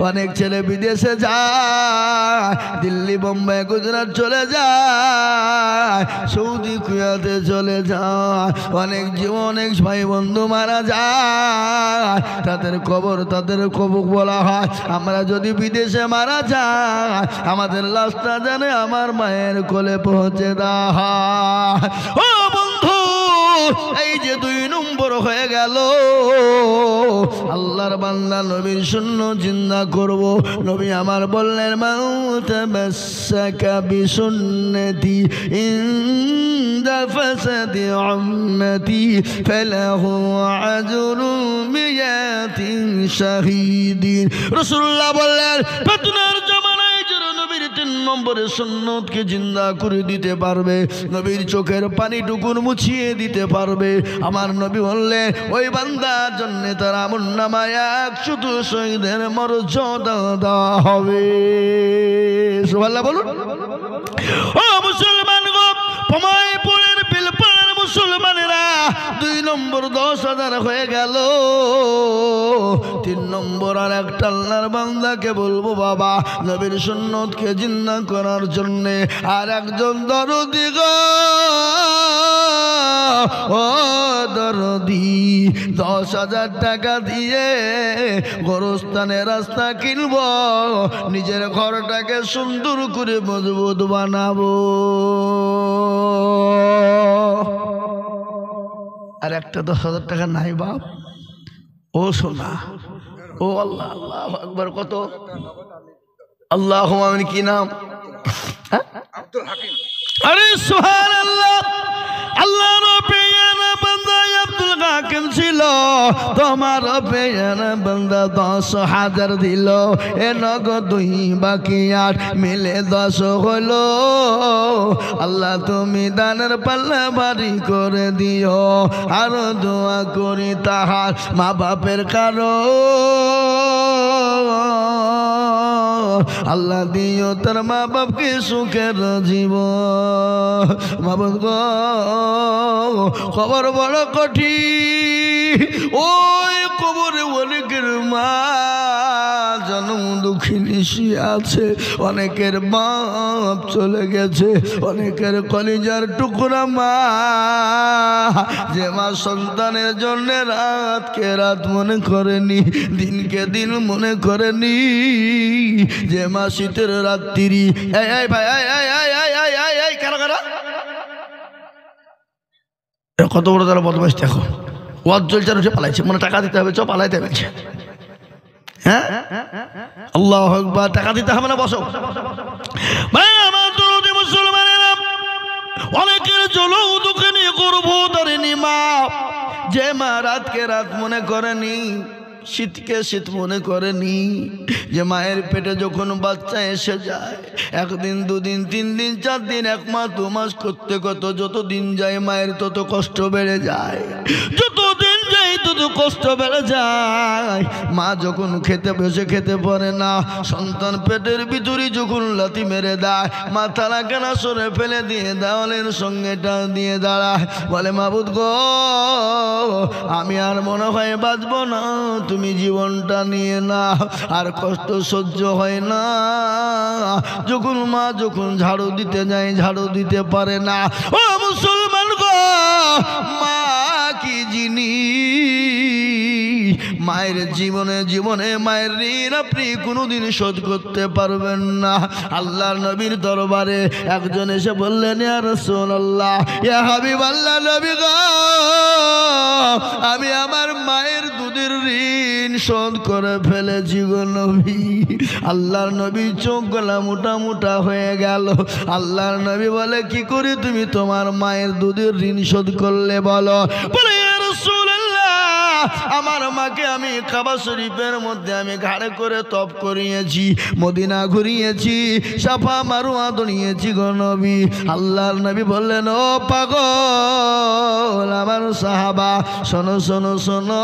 অনেক ছেলে বিদেশে যায়, দিল্লি বোম্বাই গুজরাট চলে যায়, সৌদি কুয়েতে চলে যায়। অনেক ভাই বন্ধু মারা যায়, তাদের কবর বলা হয়। আমরা যদি বিদেশে মারা যায়, আমাদের লাশটা জানে আমার মায়ের কোলে পৌঁছে দেওয়া হয়। ও বন্ধু এই যে 2 নম্বর হয়ে গেল, আল্লাহর বান্দা নবীর সুন্নাত জিন্দা করব। নবী আমার বললেন মান তামাসসাকা বিসুন্নতি ইনদা ফাসাদি উম্মতি ফালাহু আজরু মিয়াতিন শাহীদিন। রাসূলুল্লাহ বললেন ফিতনার জামানায় যারা নবীর 3 নম্বরের সুন্নতকে জিন্দা করে দিতে পারবে, নবীর চোখের পানিটুকুন মুছিয়ে দিতে পারবে, আমার নবী বললেন ওই বান্দার জন্য তার আমলনামায় 100 শহীদের মর্যাদা দেওয়া হবে। সুবহানাল্লাহ বলুন। ও মুসলমান গো, পমাইপুরের বিলপাড়ার মুসলমানেরা 2 নম্বর 10,000 হয়ে গেল। 3 নম্বর আর একটা আল্লাহর বান্দাকে বলবো বাবা নবীর সুন্নতকে জিন্দা করার জন্য আর একজন দরদি গো, ও দরদি 10,000 টাকা দিয়ে গোরস্থানে রাস্তা কিনব, নিজের ঘরটাকে সুন্দর করে মজবুত বানাবো। আর একটা 10,000 টাকা নাই বাপ। ও সোনা, ও আল্লাহ, আল্লাহু আকবার। কত? আল্লাহু আমিন। কি নাম? আব্দুল হাকিম। আরে সুবহানাল্লাহ। আল্লাহর পেয়ারা বান্দা আব্দুল হাকিম ছিল, তোমার পেয়ারা বান্দা 10,000 দিল, এ নগদ 2 বাকি 8 মিলে 10 হলো। আল্লাহ তুমি দানের পাল্লা ভারী করে দিও, আরো দোয়া করি তাহার মা বাপের কারো আল্লাহ দিও তার মা বাপকে সুখের জীবন। বাবা গো, খবর বড় কঠিন, ওই কবরে অনেকের মা জন্ম দুঃখিনী আছে, অনেকের বাপ চলে গেছে, অনেকের কলিজার টুকরা মা, যে মা সন্তানের জন্য রাতকে রাত মনে করেনি, দিনকে দিন মনে করেনি, যে মা শীতের রাত্রি। এই ভাই, এই কারা কারা কত বড় তারা বদমাইশ দেখো, ওয়াজ চলছে উঠে পালাইছে, মানে টাকা দিতে হবে, চ পালাইতে বলছে। হ্যাঁ আল্লাহু আকবার। টাকা দিতে হবে না, বসো ভাই আমার দরদি মুসলমানেরা। অনেকের জল দুঃখে নিয়ে করবো ধরেনি মা, যে মা রাতকে রাত মনে করেনি, শীতকে শীত মনে করেনি, যে মায়ের পেটে যখন বাচ্চা এসে যায় 1 দিন 2 দিন 3 দিন 4 দিন 1 মাস 2 মাস করতে কত যত দিন যায় মায়ের তত কষ্ট বেড়ে যায়, যত দিন যায় তত কষ্ট বেড়ে যায়। মা যখন খেতে বসে খেতে পারে না, সন্তান পেটের ভিতরে যখন লাথি মেরে দেয়, মাথা কেনা সরে ফেলে দিয়ে দেওয়ালের সঙ্গে টান দিয়ে দাঁড়ায়, বলে মাবুদ গো আমি আর মনে হয় বাঁচবো না, তুমি জীবনটা নিয়ে না। আর কষ্ট সহ্য হয় না, যখন মা যখন ঝাড়ু দিতে যায় ঝাড়ু দিতে পারে না। ও মুসলমান গো, মা কি জিনিস, মায়ের জীবনে মায়ের ঋণ আপনি কোনোদিন শোধ করতে পারবেন না। আল্লাহর নবীর দরবারে একজন এসে বললেন ইয়া রাসূলুল্লাহ, ইয়া হাবিবাল্লাহ, নবী গো আমি আমার মায়ের দুধের ঋণ শোধ করে ফেলেছি গো নবী। আল্লাহর নবী চোখ গলা মোটা মোটা হয়ে গেল। আল্লাহর নবী বলে কি করে তুমি তোমার মায়ের দুধের ঋণ শোধ করলে বলো? বলে ইয়া রাসূলুল্লাহ, আমার মাকে আমি কাবা শরীফের মধ্যে আমি ঘাড়ে করে তপ করিয়েছি, মদিনা ঘুরিয়েছি, সাফা মারওয়া দৌড়িয়েছি গো নবী। আল্লাহর নবী বললেন ও পাগল আমার সাহাবা, শোনো শোনো শোনো,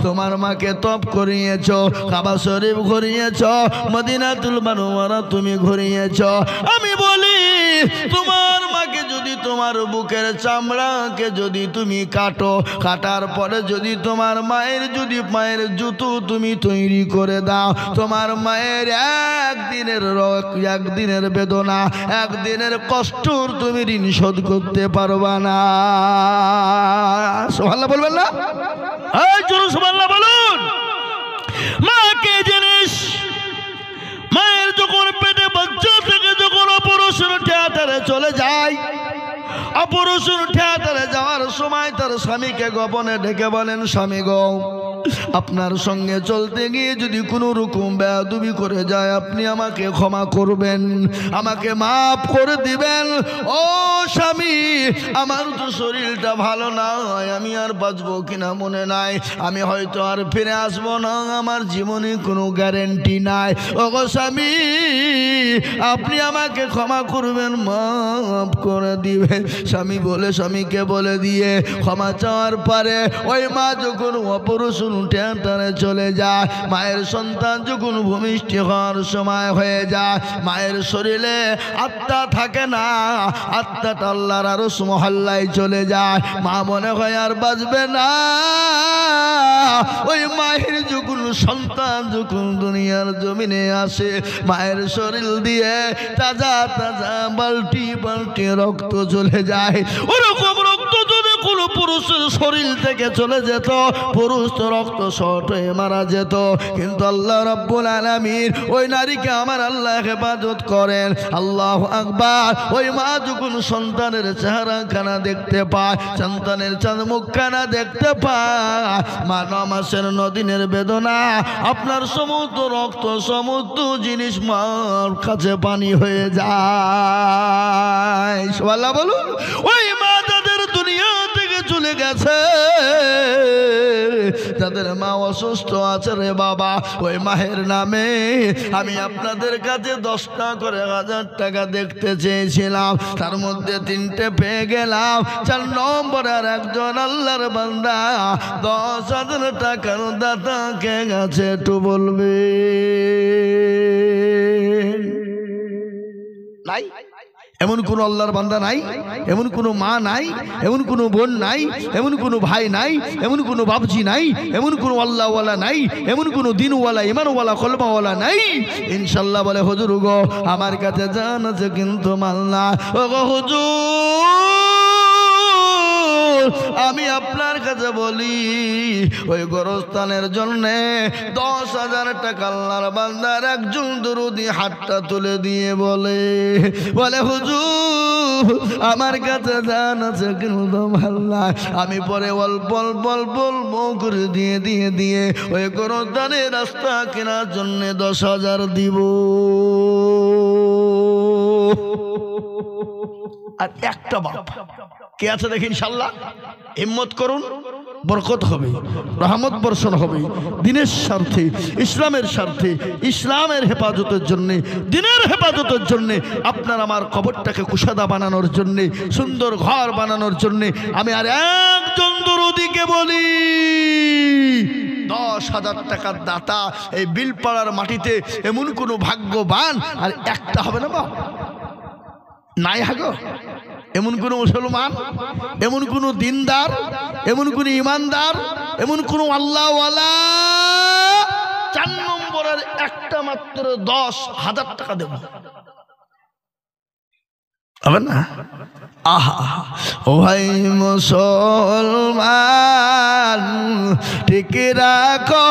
তোমার মাকে তপ করিয়েছ, কাবা শরীফ ঘুরিয়েছ, মদিনাতুল মুনাওয়ারা তুমি ঘুরিয়েছ। আমি বলি তোমার মাকে যদি তোমার বুকের চামড়াকে যদি তুমি কাটো, কাটার পরে যদি তোমার মায়ের যদি পায়ের জুতো তুমি তৈরি করে দাও, তোমার মায়ের একদিনের বেদনা একদিনের কষ্ট তুমি ঋণ শোধ করতে পারবা না। সুবহানাল্লাহ বলবেন না? এই জোরে সুবহানাল্লাহ বলুন। মা কে জিনিস, মায়ের যখন পেটে বাচ্চা থেকে যখন অপারেশন থিয়েটারে চলে যায়, অপারেশন থিয়েটারে যাওয়ার সময় তার স্বামীকে গোপনে ডেকে বলেন, স্বামী গো, আপনার সঙ্গে চলতে গিয়ে যদি কোনো রকম বেয়াদবি করে যায় আপনি আমাকে ক্ষমা করবেন, আমাকে মাফ করে দিবেন। ও স্বামী, আমার তো শরীরটা ভালো না, আমি আর বাঁচবো কিনা মনে নাই, আমি হয়তো আর ফিরে আসবো না, আমার জীবনে কোনো গ্যারেন্টি নাই। ও গো স্বামী, আপনি আমাকে ক্ষমা করবেন, মাফ করে দিবেন। স্বামীকে বলে দিয়ে ক্ষমা চাওয়ার পরে ওই মা যখন অপারেশন থিয়েটারে চলে যায়, মায়ের সন্তান যখন ভূমিষ্ঠ হওয়ার সময় হয়ে যায়, মায়ের শরীরে আত্মা থাকে না, আত্মাটা আল্লাহর আরশ মহল্লায় চলে যায়। মা মনে হয় আর বাঁচবে না। ওই মায়ের যখন সন্তান যখন দুনিয়ার জমিনে আসে, মায়ের শরীর দিয়ে তাজা তাজা বালতি বালতি রক্ত চলে যায়। ওরকম রক্ত যদি কোনো পুরুষের শরীর থেকে চলে যেত, পুরুষ তো রক্ত শর্ট হয়ে মারা যেত। কিন্তু আল্লাহ রাব্বুল আলামিন ওই নারীকে আমার আল্লাহ হেফাজত করেন। আল্লাহু আকবার। ওই মা যখন সন্তানের চেহারাখানা দেখতে পায়, সন্তানের চাঁদ মুখখানা দেখতে পায়, মা 9 মাসের 9 দিনের বেদনা, আপনার সমস্ত রক্ত সমস্ত জিনিস মার কাছে পানি হয়ে যায়। সুবহানাল্লাহ বলুন। ওই মা যাদের দুনিয়া থেকে চলে গেছে, যাদের মা অসুস্থ আছে রে বাবা, ওই মায়ের নামে আমি আপনাদের কাছে 10টা করে 1000 টাকা দেখতে চেয়েছিলাম, তার মধ্যে 3টে পেয়ে গেলাম। 4 নম্বরের একজন আল্লাহর বান্দা 10,000 টাকার দাতা কে গেছে একটু বলবে? নাই? এমন কোন আল্লাহর বান্দা নাই, এমন কোন মা নাই, এমন কোন বোন নাই, এমন কোন ভাই নাই, এমন কোন বাপজি নাই, এমন কোন আল্লাহওয়ালা নাই, এমন কোন দিনওয়ালা ইমানওয়ালা কলমাওয়ালা নাই। ইনশাআল্লাহ বলে, হুজুর গো আমার কাছে জান আছে কিন্তু মাল না। ও গো হুজুর, আমি আপনার কাছে বলি, ওই গোরস্থানের জন্য 10,000 টাকা আল্লাহর বান্দার একজন দরুদি হাতটা তুলে দিয়ে বলে হুজুর আমার কাছে জান আছে কিন্তু ভাল না, আমি পরে অল্প অল্প অল্প অল্প করে দিয়ে ওই গোরস্থানের রাস্তা কেনার জন্য 10,000 দিব। আর একটা বাপ কে আছে দেখি, ইনশাআল্লাহ হিম্মত করুন, বরকত হবে, রহমত বর্ষণ হবে। দিনের স্বার্থে, ইসলামের স্বার্থে, ইসলামের হেফাজতের জন্যে, দিনের হেফাজতের জন্যে, আপনার আমার কবরটাকে কুশাদা বানানোর জন্যে, সুন্দর ঘর বানানোর জন্যে আমি আর একজন দরুদিকে বলি, 10,000 টাকার দাতা এই বিলপাড়ার মাটিতে এমন কোনো ভাগ্যবান আর একটা হবে না বা নাই হাগো? এমন কোন মুসলমান, এমন কোন দিনদার, এমন কোন ইমানদার, এমন কোন আল্লাহওয়ালা 4 নম্বরের একটা মাত্র 10,000 টাকা দেব হবে না? আহা ও ভাই মুসলমান, ঠিক রাখো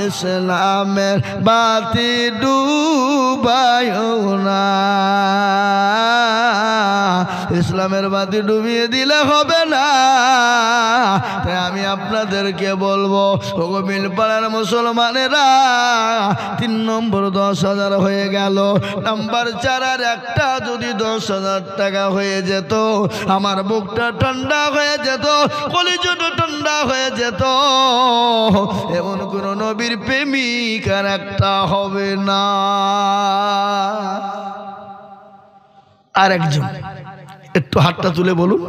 ইসলামের বাতি ডুবায়ও না, ইসলামের বাতি ডুবিয়ে দিলে হবে না। তাই আমি আপনাদেরকে বলবো, ওগো মিলপাড়ার মুসলমানেরা, 3 নম্বর 10,000 হয়ে গেল, নাম্বার 4 আর একটা যদি 10,000 টাকা হয়ে যেত, আমার বুকটা ঠান্ডা হয়ে যেত, কলিজাটা ঠান্ডা হয়ে যেত। এমন কোন নবীর প্রেমিক আর একটা হবে না। আর একজন একটু হাতটা তুলে বলুন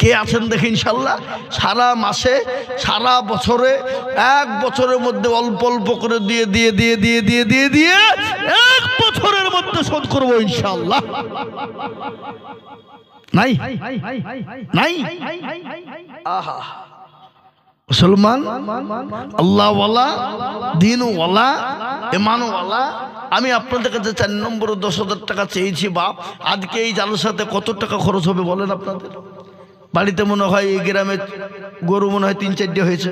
কে আছেন দেখি, ইনশাল্লাহ সারা মাসে সারা বছরে 1 বছরের মধ্যে অল্প অল্প করে দিয়ে 1 বছরের মধ্যে শোধ করবো ইনশাল্লাহ। নাই নাই? আহা মুসলমান, আল্লাহওয়ালা, দিনওয়ালা, ইমানওয়ালা, আমি আপনাদের কাছে 4 নম্বর 10,000 টাকা চেয়েছি বাপ। আজকে এই জালসাতে কত টাকা খরচ হবে বলেন আপনাদের? বাড়িতে মনে হয় এই গ্রামে গরু মনে হয় 3-4টে হয়েছে।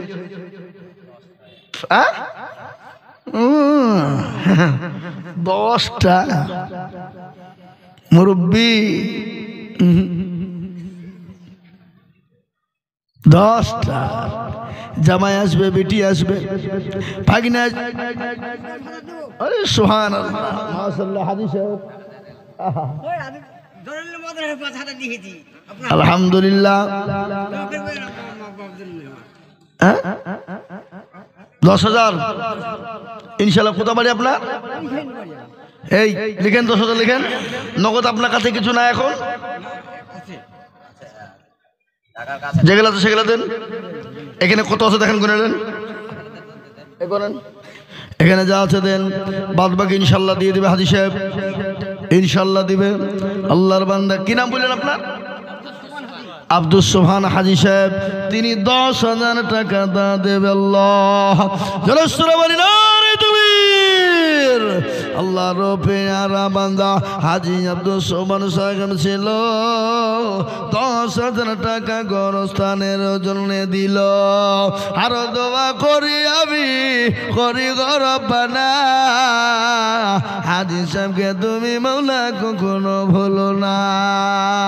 10টা মুরব্বী 10টা জামাই আসবে, বেটি আসবে, ভাগিনা। আরে সুবহানাল্লাহ, মাশাআল্লাহ। হাদিস আলহামদুলিল্লাহ। 10,000 ইনশাআল্লাহ। কোথা বাড়ি আপনার? এই লিখেন, 10,000 লিখেন। নগদ আপনার কাছে কিছু না এখন? যেগুলো আছে সেগুলো দেন। এখানে কত আছে দেখেন, গুনে দেন। এখানে যা আছে দেন, বাদ বাকি ইনশাল্লাহ দিয়ে দিবে হাজী সাহেব, ইনশাল্লাহ দিবে। আল্লাহর বান্দা, কি নাম বললেন আপনার? আব্দুস সোবহান হাজী সাহেব। তিনি 10,000 টাকা দা দেবে। আল্লাহ আল্লাহর পেয়ারা বান্দা হাজী আব্দুস সোবহান সাহেব ছিল, 10,000 টাকা গোরস্থানের জন্য দিল। আর দোয়া করি আমি, করি গো রব্বানা, হাজী সাহেবকে তুমি মাওলা কখনো ভুলো না।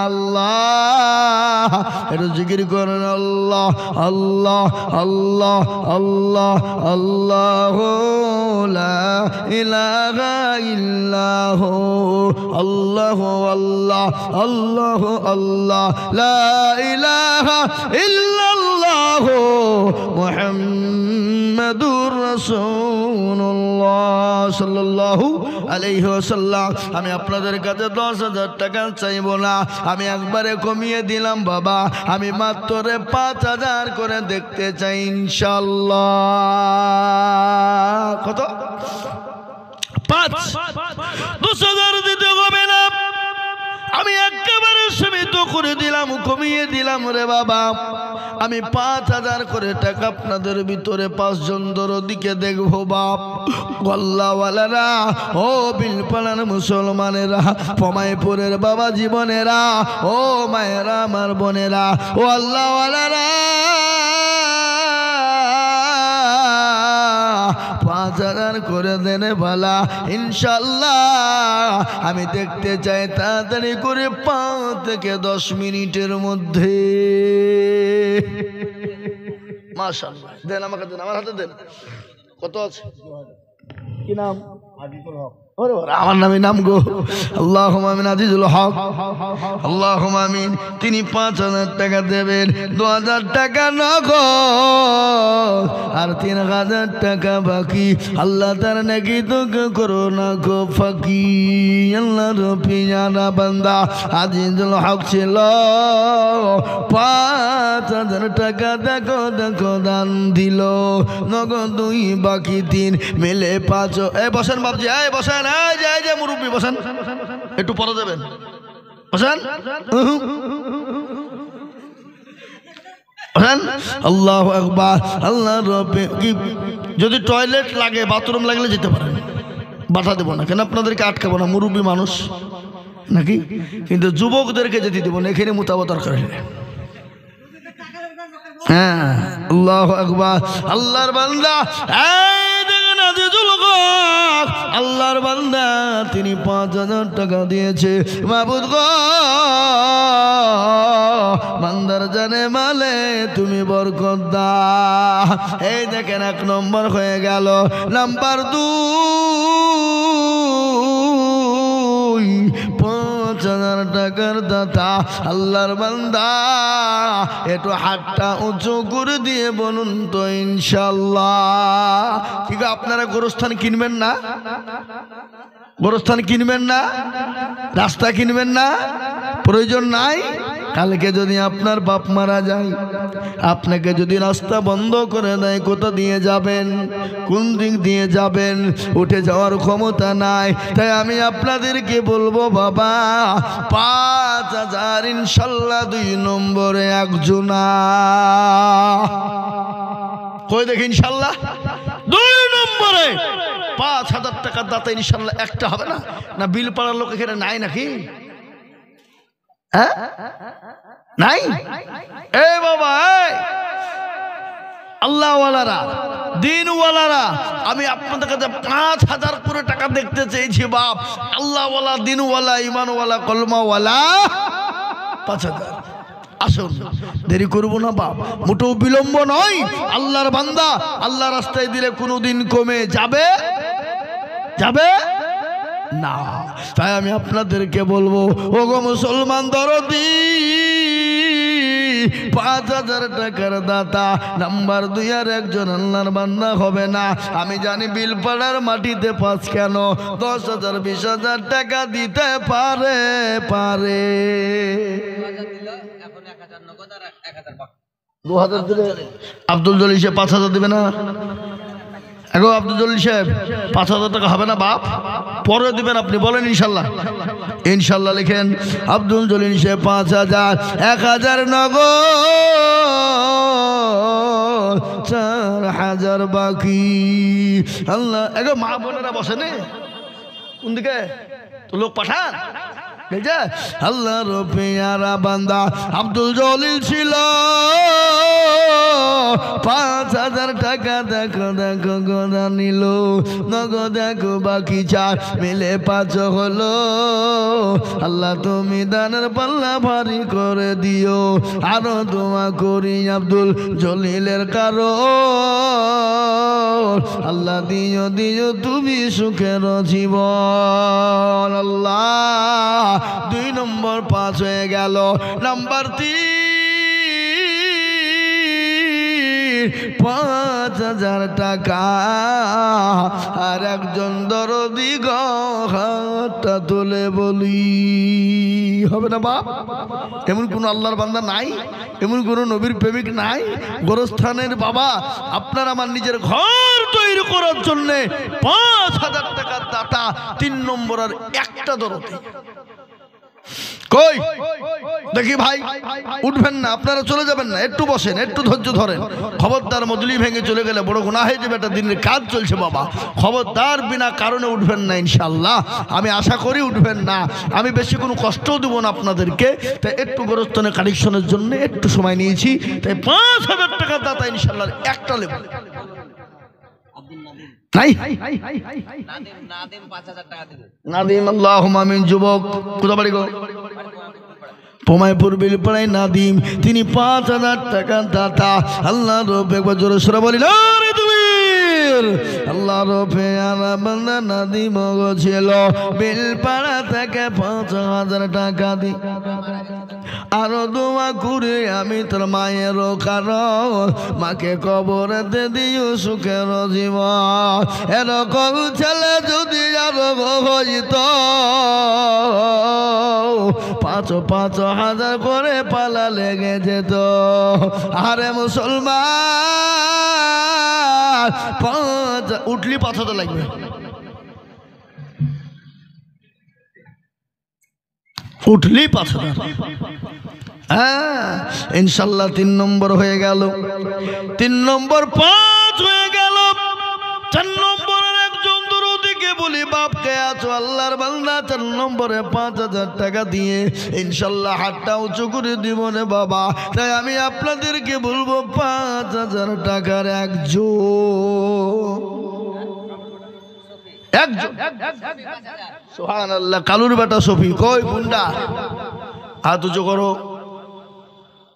আল্লাহ, একটু জিকির করেন। আল্লাহ আল্লাহ আল্লাহ আল্লাহ আল্লাহ লা ইলাহা ইল্লাহু আল্লাহু আল্লাহ আল্লাহু আল্লাহ লা ইলাহা ইল্লাল্লাহু মুহাম্মাদুর রাসূলুল্লাহ সাল্লাল্লাহু আলাইহি ওয়াসাল্লাম। আমি আপনাদের কাছে 10,000 টাকা চাইব না, আমি একবারে কমিয়ে দিলাম বাবা। আমি মাত্র 5,000 করে দেখতে চাই ইনশাআল্লাহ। কত? 5। 10,000 দিতে হবে না, আমি একেবারে সীমিত করে দিলাম, কমিয়ে দিলাম রে বাবা। আমি 5,000 করে টাকা আপনাদের ভিতরে 5 জন দিকে দেখবো বাপ। গল্লাওয়ালারা, ও বিলপাড়ার মুসলমানেরা, পমাইপুরের বাবা জীবনেরা, ও মায়েরা, আমার বোনেরা, ও আল্লাহওয়ালারা, 5,000 করে দেনে বালা ইনশাল্লাহ। আমি দেখতে চাই তাড়াতাড়ি করে 5 থেকে 10 মিনিটের মধ্যে। মাশাআল্লাহ, দেন আমাকে, দেন আমার হাতে দেন। কত আছে? কি নাম? আজিজুল হক। আমার নামে নাম গো। আল্লাহুম্মা আমিন। আজিজুল হক, আল্লাহুম্মা আমিন। তিনি 5,000 টাকা দেবেন, 2,000 টাকা নগদ আর 3,000 টাকা বাকি। আল্লাহ তার নাকি তোকে করো না গো ফাঁকি। আল্লাহর পিয়ারা বান্দা আজিজুল হক ছিল, 5,000 টাকা দেখো দেখো দান দিল। নগদ 2, বাকি 3, মিলে 5। এ বসেন বাবজি, এই বসেন, এই যে মুরব্বী বসেন, একটু পরে দেবেন, বসেন। আল্লাহু আকবার। আল্লাহ রবে। যদি টয়লেট লাগে, বাথরুম লাগলে যেতে পারেন, বাধা দেবো না, কেন আপনাদেরকে আটকাবো না, মুরব্বী মানুষ নাকি। কিন্তু যুবকদেরকে যেতে দেবো না, এখানে মুতাবা দরকার হলে। হ্যাঁ, আল্লাহু আকবার। আল্লাহর বান্দা, আল্লাহর বান্দা, তিনি 5,000 টাকা দিয়েছে। মাবুদ গো, বান্দার জানে মালে তুমি বরকত দাও। এই দেখেন, 1 নম্বর হয়ে গেল। নাম্বার 2, 5,000 টাকার দাতা আল্লাহর বান্দা, একটু হাতটা উঁচু করে দিয়ে বলুন তো ইনশাআল্লাহ। ঠিক, আপনারা গোরস্থান কিনবেন না? গোরস্থান কিনবেন না? রাস্তা কিনবেন না? প্রয়োজন নাই। কালকে যদি আপনার বাপ মারা যায়, আপনাকে যদি রাস্তা বন্ধ করে দেয়, কোথা দিয়ে যাবেন? কোন দিক দিয়ে যাবেন? উঠে যাওয়ার ক্ষমতা নাই। তাই আমি আপনাদেরকে বলবো বাবা, 5,000 ইনশাল্লাহ 2 নম্বরে একজনা। কই দেখি ইনশাল্লাহ 2 নম্বরে 5,000 টাকার দাতা ইনশাল্লাহ একটা হবে না? না বিল পাড়ার লোক এখানে নাই নাকি? হ্যাঁ নাই? এই বাবা, আল্লাহওয়ালারা, দিনওয়ালারা, আমি আপনাদের কাছে 5,000 করে টাকা দেখতে চেয়েছি বাপ। আল্লাহওয়ালা, দিনওয়ালা, ইমানওয়ালা, কলমাওয়ালা 5,000। আসুন, দেরি করবো না বাপ, মোটেও বিলম্ব নয়। আল্লাহর বান্দা আল্লাহ রাস্তায় দিলে কোনোদিন কমে যাবে যাবে না। তাই আমি আপনাদেরকে বলবো, ওগো মুসলমান দরদি, 5,000 টাকার দাতা নাম্বার 2 আর একজন আল্লাহর বান্দা হবে না। আমি জানি বিলপাড়ার মাটিতে 5 কেন 10,000 20,000 টাকা দিতে পারে। আব্দুল জলিল সাহেব 5,000 দিবে না? এগো আব্দুল জলিল সাহেব 5,000 টাকা হবে না বাপ? পরে দিবেন আপনি, বলেন ইনশাল্লাহ। ইনশাল্লাহ লিখেন। আব্দুল জলিল সাহেব 5,000, 1,000 নগদ, 4,000 বাকি। আল্লাহ, এগো মা বোনেরা বসেন কোন দিকে, তো লোক পাঠান। আল্লাহর পেয়ারা বান্দা আব্দুল জলিল ছিল, 5,000 টাকা দেখো দেখো গোদা নিল, নগদ দেখো বাকি 4 মিলে 5 হলো। আল্লাহ তুমি দানের পাল্লা ভারী করে দিও, আরো দোয়া করি আব্দুল জলিলের কারণ। আল্লাহ দিও দিও তুমি সুখের জীবন। আল্লাহ 2 নম্বর 5 হয়ে গেল। নাম্বার 3, 5,000 টাকা। আর একজন দরদি হাতটা তুলে বলি, হবে না বাপ? এমন কোন আল্লাহর বান্দা নাই, এমন কোন নবীর প্রেমিক নাই? গোরস্থানের বাবা, আপনার আমার নিজের ঘর তৈরি করার জন্য 5,000 টাকার দাতা, 3 নম্বর আর একটা দরদি। কই দেখি ভাই, উঠবেন না, আপনারা চলে যাবেন না, একটু বসেন, একটু ধৈর্য ধরেন। খবরদার মজলি ভেঙে চলে গেলে বড় গুনাহ হয়ে যাবে। একটা দিনের কাজ চলছে বাবা, খবরদার বিনা কারণে উঠবেন না ইনশাল্লাহ। আমি আশা করি উঠবেন না, আমি বেশি কোনো কষ্টও দেবো না আপনাদেরকে। তাই একটু গোরস্থানের কালেকশনের জন্য একটু সময় নিয়েছি। তাই 5,000 টাকার দাতা ইনশাল্লাহ একটা লেব নাই। নাদিম, আল্লাহুম্মা আমিন। যুবক কোথা বাড়ি গো? পোমাইপুর বিলপাড়ায় নাদিম, তিনি 5,000 টাকার দাতা। আল্লাহ রব, একবার জোরে সরে বলি না রে তুমি। আল্লাহ রবে আলা বান্দা নাদিম ছিল, বিলপাড়া থেকে 5,000 টাকা দি। আরো দোয়া করে আমি তোর মায়েরও কারণ, মাকে কবরেতে দিও সুখের জীবন। এরকম ছেলে যদি আরো হইত, 5,000 করে পালা লেগে যেত। আরে মুসলমান, উঠলি 5,000 লাগবে, উঠলি 5,000। হ্যাঁ ইনশাল্লাহ 3 নম্বর হয়ে গেল। 3 নম্বর 5 হয়ে গেল। 4 নম্বরের একজন দরদিকে বলি, বাপকে আছো আল্লাহর বান্দা, 4 নম্বরে 5,000 টাকা দিয়ে ইনশাল্লাহ হাতটা উঁচু করে দিব রে বাবা। তাই আমি আপনাদেরকে বলবো, 5,000 টাকার একজন সুবহানাল্লাহ, কালুর বেটা সফি। কই বুন্ডা, হাত উঁচু করো।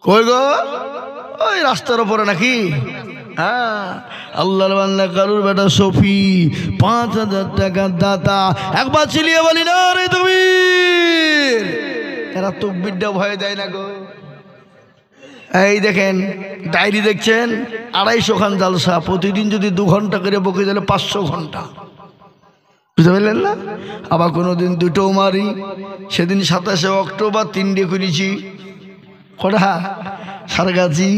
কই গো? ওই রাস্তার উপরে নাকি? হ্যাঁ, আল্লাহর বান্দা কালুর বেটা সফি, 5,000 টাকার দাতা। একবার চিলিয়ে বলি না রে তুমি। এরা তকবীরটা ভয় দেয় না গো। এই দেখেন ডায়েরি দেখছেন, 250 খান জালসা, প্রতিদিন যদি 2 ঘন্টা করে বকে দিলে 500 ঘন্টা, বুঝতে পারলেন না? আবার কোনোদিন 2টো মারি। সেদিন 27শে অক্টোবর 3টে করেছি। কটা? সারগাছি,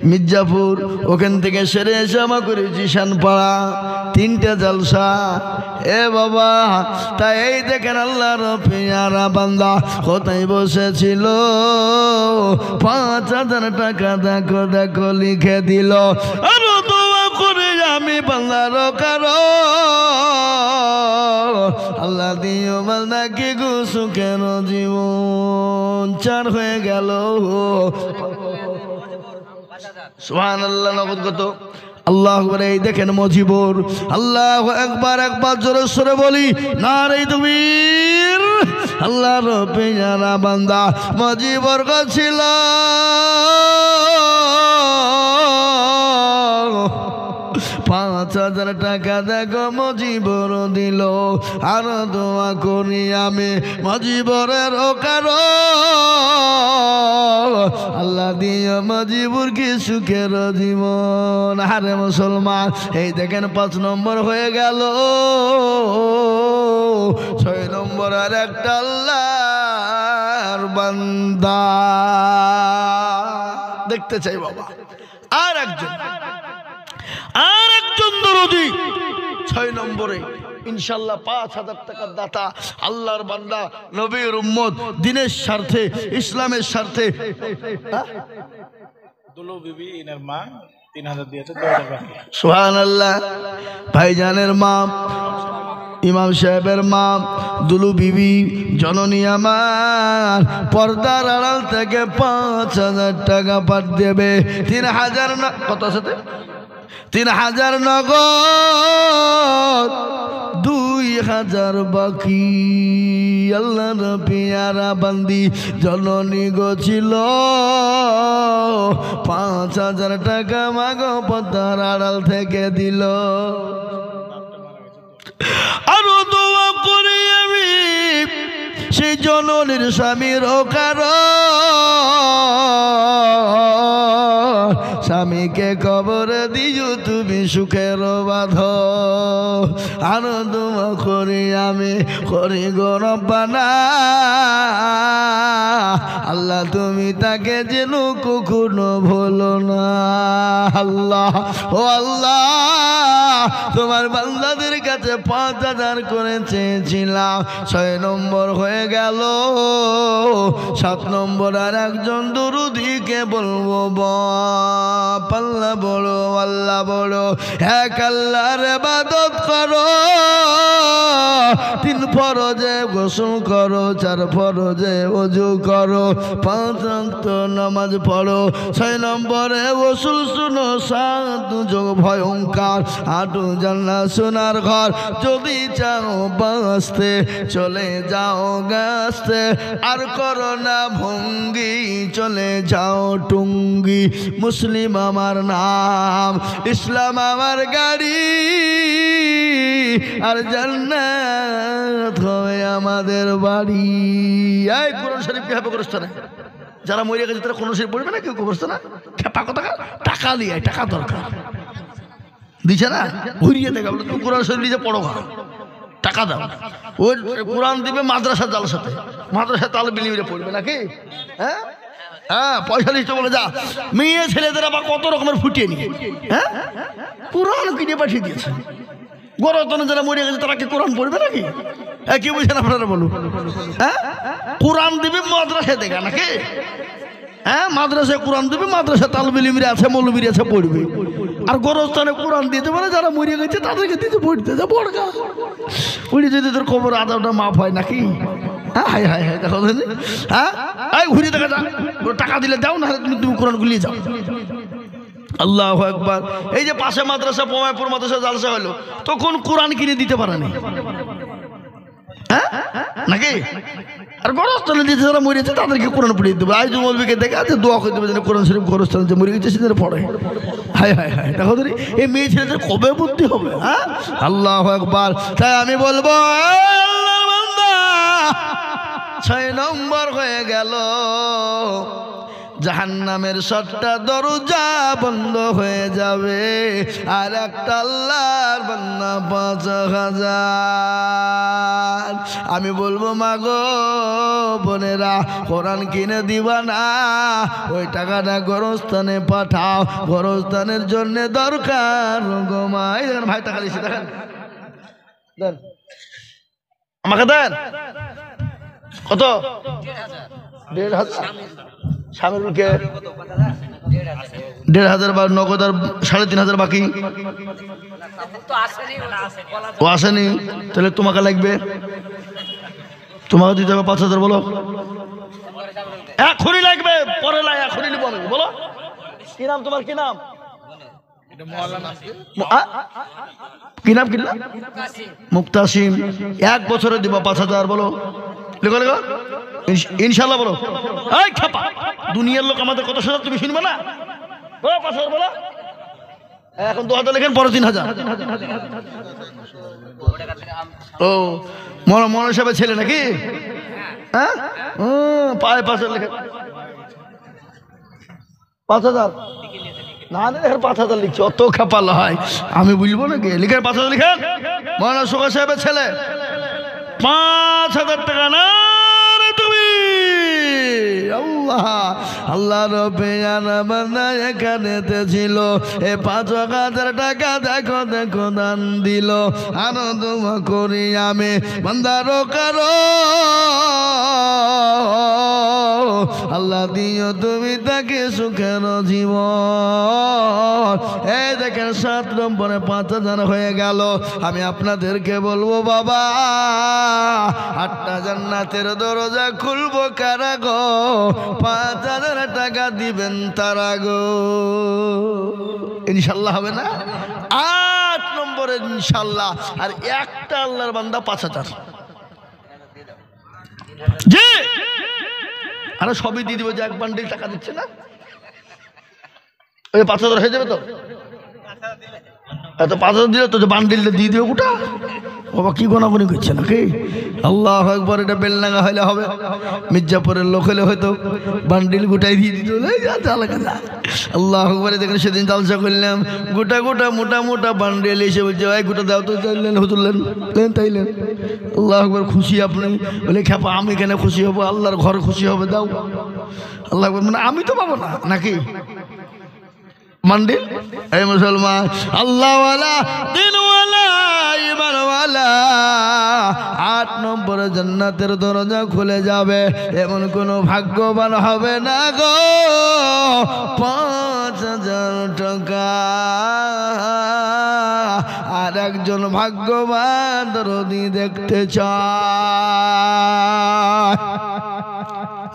মির্জাপুর, ওখান থেকে সেরে এসে আমার করেছি শানপাড়া, 3টে জালসা। এ বাবা, তাই এই দেখেন আল্লাহর পেয়ারা বান্দা কোথায় বসেছিল, 5,000 টাকা দেখো দেখো লিখে দিল। আরো দোয়া করে আমি বান্দার কারো, আল্লাহ দিও বান্দাকে গো সুখের জীবন। 4 হয়ে গেল। সুবহানাল্লাহ। নগদ কত? আল্লাহ আকবার। এই দেখেন মজিবর, আল্লাহ একবার একবার জোরে সরে বলি নারে তাকবীর। আল্লাহ রবে যারা বান্দা মজিবর ছিল 5,000 টাকা দেখো মজিবর দিল। আর দোয়া করি আমি মজিবরের কারণ আল্লাহ দিও মজিবুর কি সুখের জীবন। আরে মুসলমান, এই দেখেন 5 নম্বর হয়ে গেল। 6 নম্বর আর একটা আল্লাহর বান্দা দেখতে চাই বাবা। আর একজন দরদি 6 নম্বরে ইনশাল্লাহ 5,000 টাকার দাতা, আল্লাহর বান্দা, নবীর উম্মত, দিনের স্বার্থে, ইসলামের স্বার্থে। দুলু বিবি ইনার মা 3,000 দিয়েছে, 2,000 বাকি। সুবহানাল্লাহ। ভাইজানের মা, ইমাম সাহেবের মা দুলু বিবি জননী আমার পর্দার আড়াল থেকে 5,000 টাকা পাঠ দেবে। 3,000 কত আছে? 3,000 নগদ, 2,000 বাকি। আল্লাহর পেয়ারা বান্দি জননী গো ছিল 5,000 টাকা মাগো পর্দার আড়াল থেকে দিল। আরো দোয়া করি আমি সেই জননীর স্বামীর কারণ স্বামীকে কবর দিও তুমি সুখের বাঁধ। আরো দোয়া করি আমি করি গো রব্বানা আল্লাহ তুমি তাকে যেন কখনো ভুলো না। আল্লাহ ও আল্লাহ, তোমার বান্দাদের কাছে 5,000 করে চেয়েছিলাম, 6 নম্বর হয়ে গেল। 7 নম্বর আর একজন দরুদিকে বলবো বাপ আল্লাহ বড়, আল্লাহ বড়, এক আল্লাহর ইবাদত করো, 3 ফরজে গোসল করো, 4 ফরজে ওযু করো, 5 ওয়াক্ত নামাজ পড়ো। 6 নম্বরে ওসুল শুনো, 7 যোগ ভয়ঙ্কর, 8 জান্নাত সোনার ঘর। যদি চাও বাঁচতে চলে যাও গাছতে, আর করো না ভঙ্গি চলে যাও টুঙ্গি। মুসলিম আমার নাম, ইসলাম আমার গাড়ি, আর জান্নাত হবে আমাদের বাড়ি। এই কোরআন শরীফ কি হবে কবরস্থানে? যারা মরে গেছে তারা কোরআন শরীফ পড়বে না কেউ কবরস্থানে? খেপা কথা, টাকা দিয়ে, টাকা দরকার দিছে না, ঘুরিয়ে দেখা বলে তুমি কোরআন শরীফ নিয়ে পড়ো, টাকা দাও। ওই কোরআন দিবে মাদ্রাসা জালসাতে, মাদ্রাসা তালে বিলিয়ে পড়বে নাকি? হ্যাঁ হ্যাঁ, পয়সা লিস্ট বলে যা। মেয়ে ছেলেদের আবার কত রকমের ফুটিয়ে নিয়ে হ্যাঁ কোরআন কিনে পাঠিয়ে দিয়েছে। গরতনে যারা মরে গেছে তারা কি কোরআন পড়বে নাকি? কি বলছেন আপনারা বলুন? হ্যাঁ, কোরআন দিবে মাদ্রাসায় দেখা নাকি? হ্যাঁ, মাদ্রাসায় কোরআন দিবে, মাদ্রাসায় তালবিলিমিরে আছে, মৌলবীর আছে, পড়বে। আর গোরস্থানে কোরআন দিতে পারে যারা মরে গেছে তাদেরকে দিতে পড়তে যা পড়গা। ওই যদি তোর কবর আদাটা মাফ হয় নাকি? হ্যাঁ হাই হাই হাই, দেখো হ্যাঁ, এই ঘুরিয়ে দেখা যা, টাকা দিলে দাও, না তুমি কোরআন গুলিয়ে যাও। আল্লাহু আকবার। এই যে পাশে মাদ্রাসা, পমায়পুর মাদ্রাসা জালসা হলো, তখন কোরআন কিনে দিতে পারে না হ্যাঁ নাকি? আর গোরস্থানে দিতে যারা মরেছে তাদেরকে কোরআন পড়িয়ে দেবে। আজ মৌলবীকে দেখে আছে দোয়া করে দেবে যেন কোরআন শরীফ গোরস্থানে যে মরে গেছে সেদের পড়ে। হাই হাই হাই, দেখো ধরি এই মেয়ে ছেলেদের কবে বুদ্ধি হবে? হ্যাঁ, আল্লাহু আকবার। তাই আমি বলবো আল্লাহর বান্দা 6 নম্বর হয়ে গেল। জাহান্নামের 7টা দরজা বন্ধ হয়ে যাবে, আর একটা আল্লাহর বান্দা 5,000। আমি বলবো মাগো বোনেরা, কোরআন কিনে দিবা না, ওই টাকাটা গোরস্থানে পাঠাও, গোরস্থানের জন্য দরকার গোমাই। দেখেন ভাই, টাকা দিচ্ছি, দেখেন দেন, আমাকে দেন। কত? 1,500। স্বামীরকে 1,500 বা নগদ, আর 3,500 বাকি। ও আসেনি, তাহলে তোমাকে লাগবে, তোমাকে দিতে হবে 5,000। বলো এখনই লাগবে, পরে লাই, এখনই নিবো আমি। বলো কি নাম তোমার? কি নাম? এটা মহল্লা নাম কি? কি নাম কিনলা? মুক্তাসিম। 1 বছরে দিব 5000। বলো, লেখো লেখো ইনশাল্লাহ। বলো এই খাপা, দুনিয়ার লোক আমাদের কত সাজা তুমি শুনবে না? বলো 5000 বলো। এখন 2000 লেখেন, পরে 3000। ও মনে হিসাবে ছেলে নাকি? হ্যাঁ, পায়ে 5000 লেখেন। 5000 না দেখেন 5000 লিখছে, অত খাপাল হয় আমি বুঝবো নাকি? লিখেন 5000 লিখেন। মৌলানা সোকা সাহেবের ছেলে 5000 টাকা না রে তুমি। আল্লাহ আল্লাহ রবে বান্দা এখানেতে ছিল, এ 5000 টাকা দেখো দেখো দান দিল। আনন্দ করি আমি বান্দারও কারো, আল্লাহ দিও তুমি তাকে সুখের জীবন। এই দেখেন 7 নম্বরে 5000 হয়ে গেল। আমি আপনাদেরকে বলবো বাবা, 8টা জান্নাতের দরজা খুলবো কারা গো? 5000 টাকা দিবেন তারা গো। ইনশাল্লাহ হবে না? 8 নম্বরে ইনশাল্লাহ। আর একটা আল্লাহর বান্দা 5000। জি, আরে সবই দিয়ে দিবে যে 1 বান্ডিল টাকা দিচ্ছে না, ওই 5000 হয়ে যাবে তো। এত 5000 দিলে তো বান্ডিলটা দিয়ে দিবে গোটা। বাবা কি গোনাগুনি করছে নাকি? আল্লাহ একবার, এটা বেলনাঙ্গা হইলে হবে, মির্জাপুরের লোক হলে হয়তো বান্ডিল গোটাই দিয়ে দিত। আল্লাহ একবারে দেখেন সেদিন জালসা করলাম, গোটা গোটা মোটা মোটা বান্ডিল এসে বলছে ভাই গোটা দাও তো। চাইলেন হুতুলেন তাইলেন। আল্লাহ একবার খুশি আপনি? বলে খেপা আমি কেন খুশি হবো? আল্লাহর ঘর খুশি হবে, দাও। আল্লাহ মানে আমি তো পাবো না নাকি মান্ডিল? এই মুসলমান, আল্লাহওয়ালা দিনওয়ালা ইমানওয়ালা, 8 নম্বরে জান্নাতের দরজা খুলে যাবে। এমন কোন ভাগ্যবান হবে না গো 5000 টাকা। আর একজন ভাগ্যবান দরদি দেখতে চায়।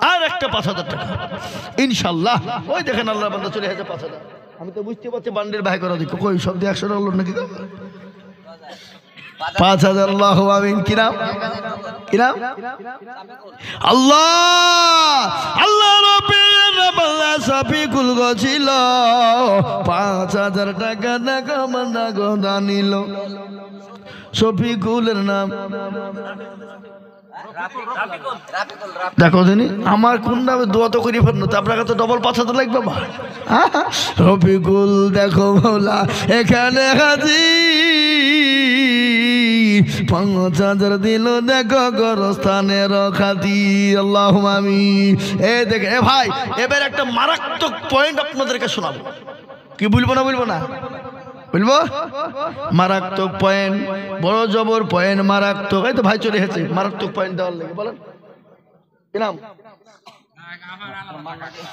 আর একটা 5000 টাকা ইনশাল্লাহ। ওই দেখেন আল্লাহর বান্দা চলে গেছে 5000। আমি তো বুঝতে পারছি বান্ডিল ভাই করা দিক কই সব দিয়ে 100 টাকা হলো নাকি? 5000। আল্লাহু আমিন। কি নাম? কি নাম? আল্লাহ আল্লাহ রব্বির বান্দা সাফিকুল গছিল 5000 টাকা টাকা মানা গোনা নিল। শফিকুলের নাম দেখো দিনি আমার কোন নামে দোয়া তো করি ফেললো, তো আপনাকে তো ডবল 5000 লাগবে। মা রফিকুল দেখো মৌলা এখানে হাজির, 5000 দিল দেখো গোরস্থানের খাতি। আল্লাহু আমিন। এ দেখে এ ভাই, এবার একটা মারাত্মক পয়েন্ট আপনাদেরকে শোনাবো। কি বলবো না? বলবো না? বলবো। মারাত্মক পয়েন্ট, বড় জবর পয়েন্ট, মারাত্মক। এই তো ভাই চলে এসেছে মারাত্মক পয়েন্ট দেওয়ার লেগে। বলেন কি নাম?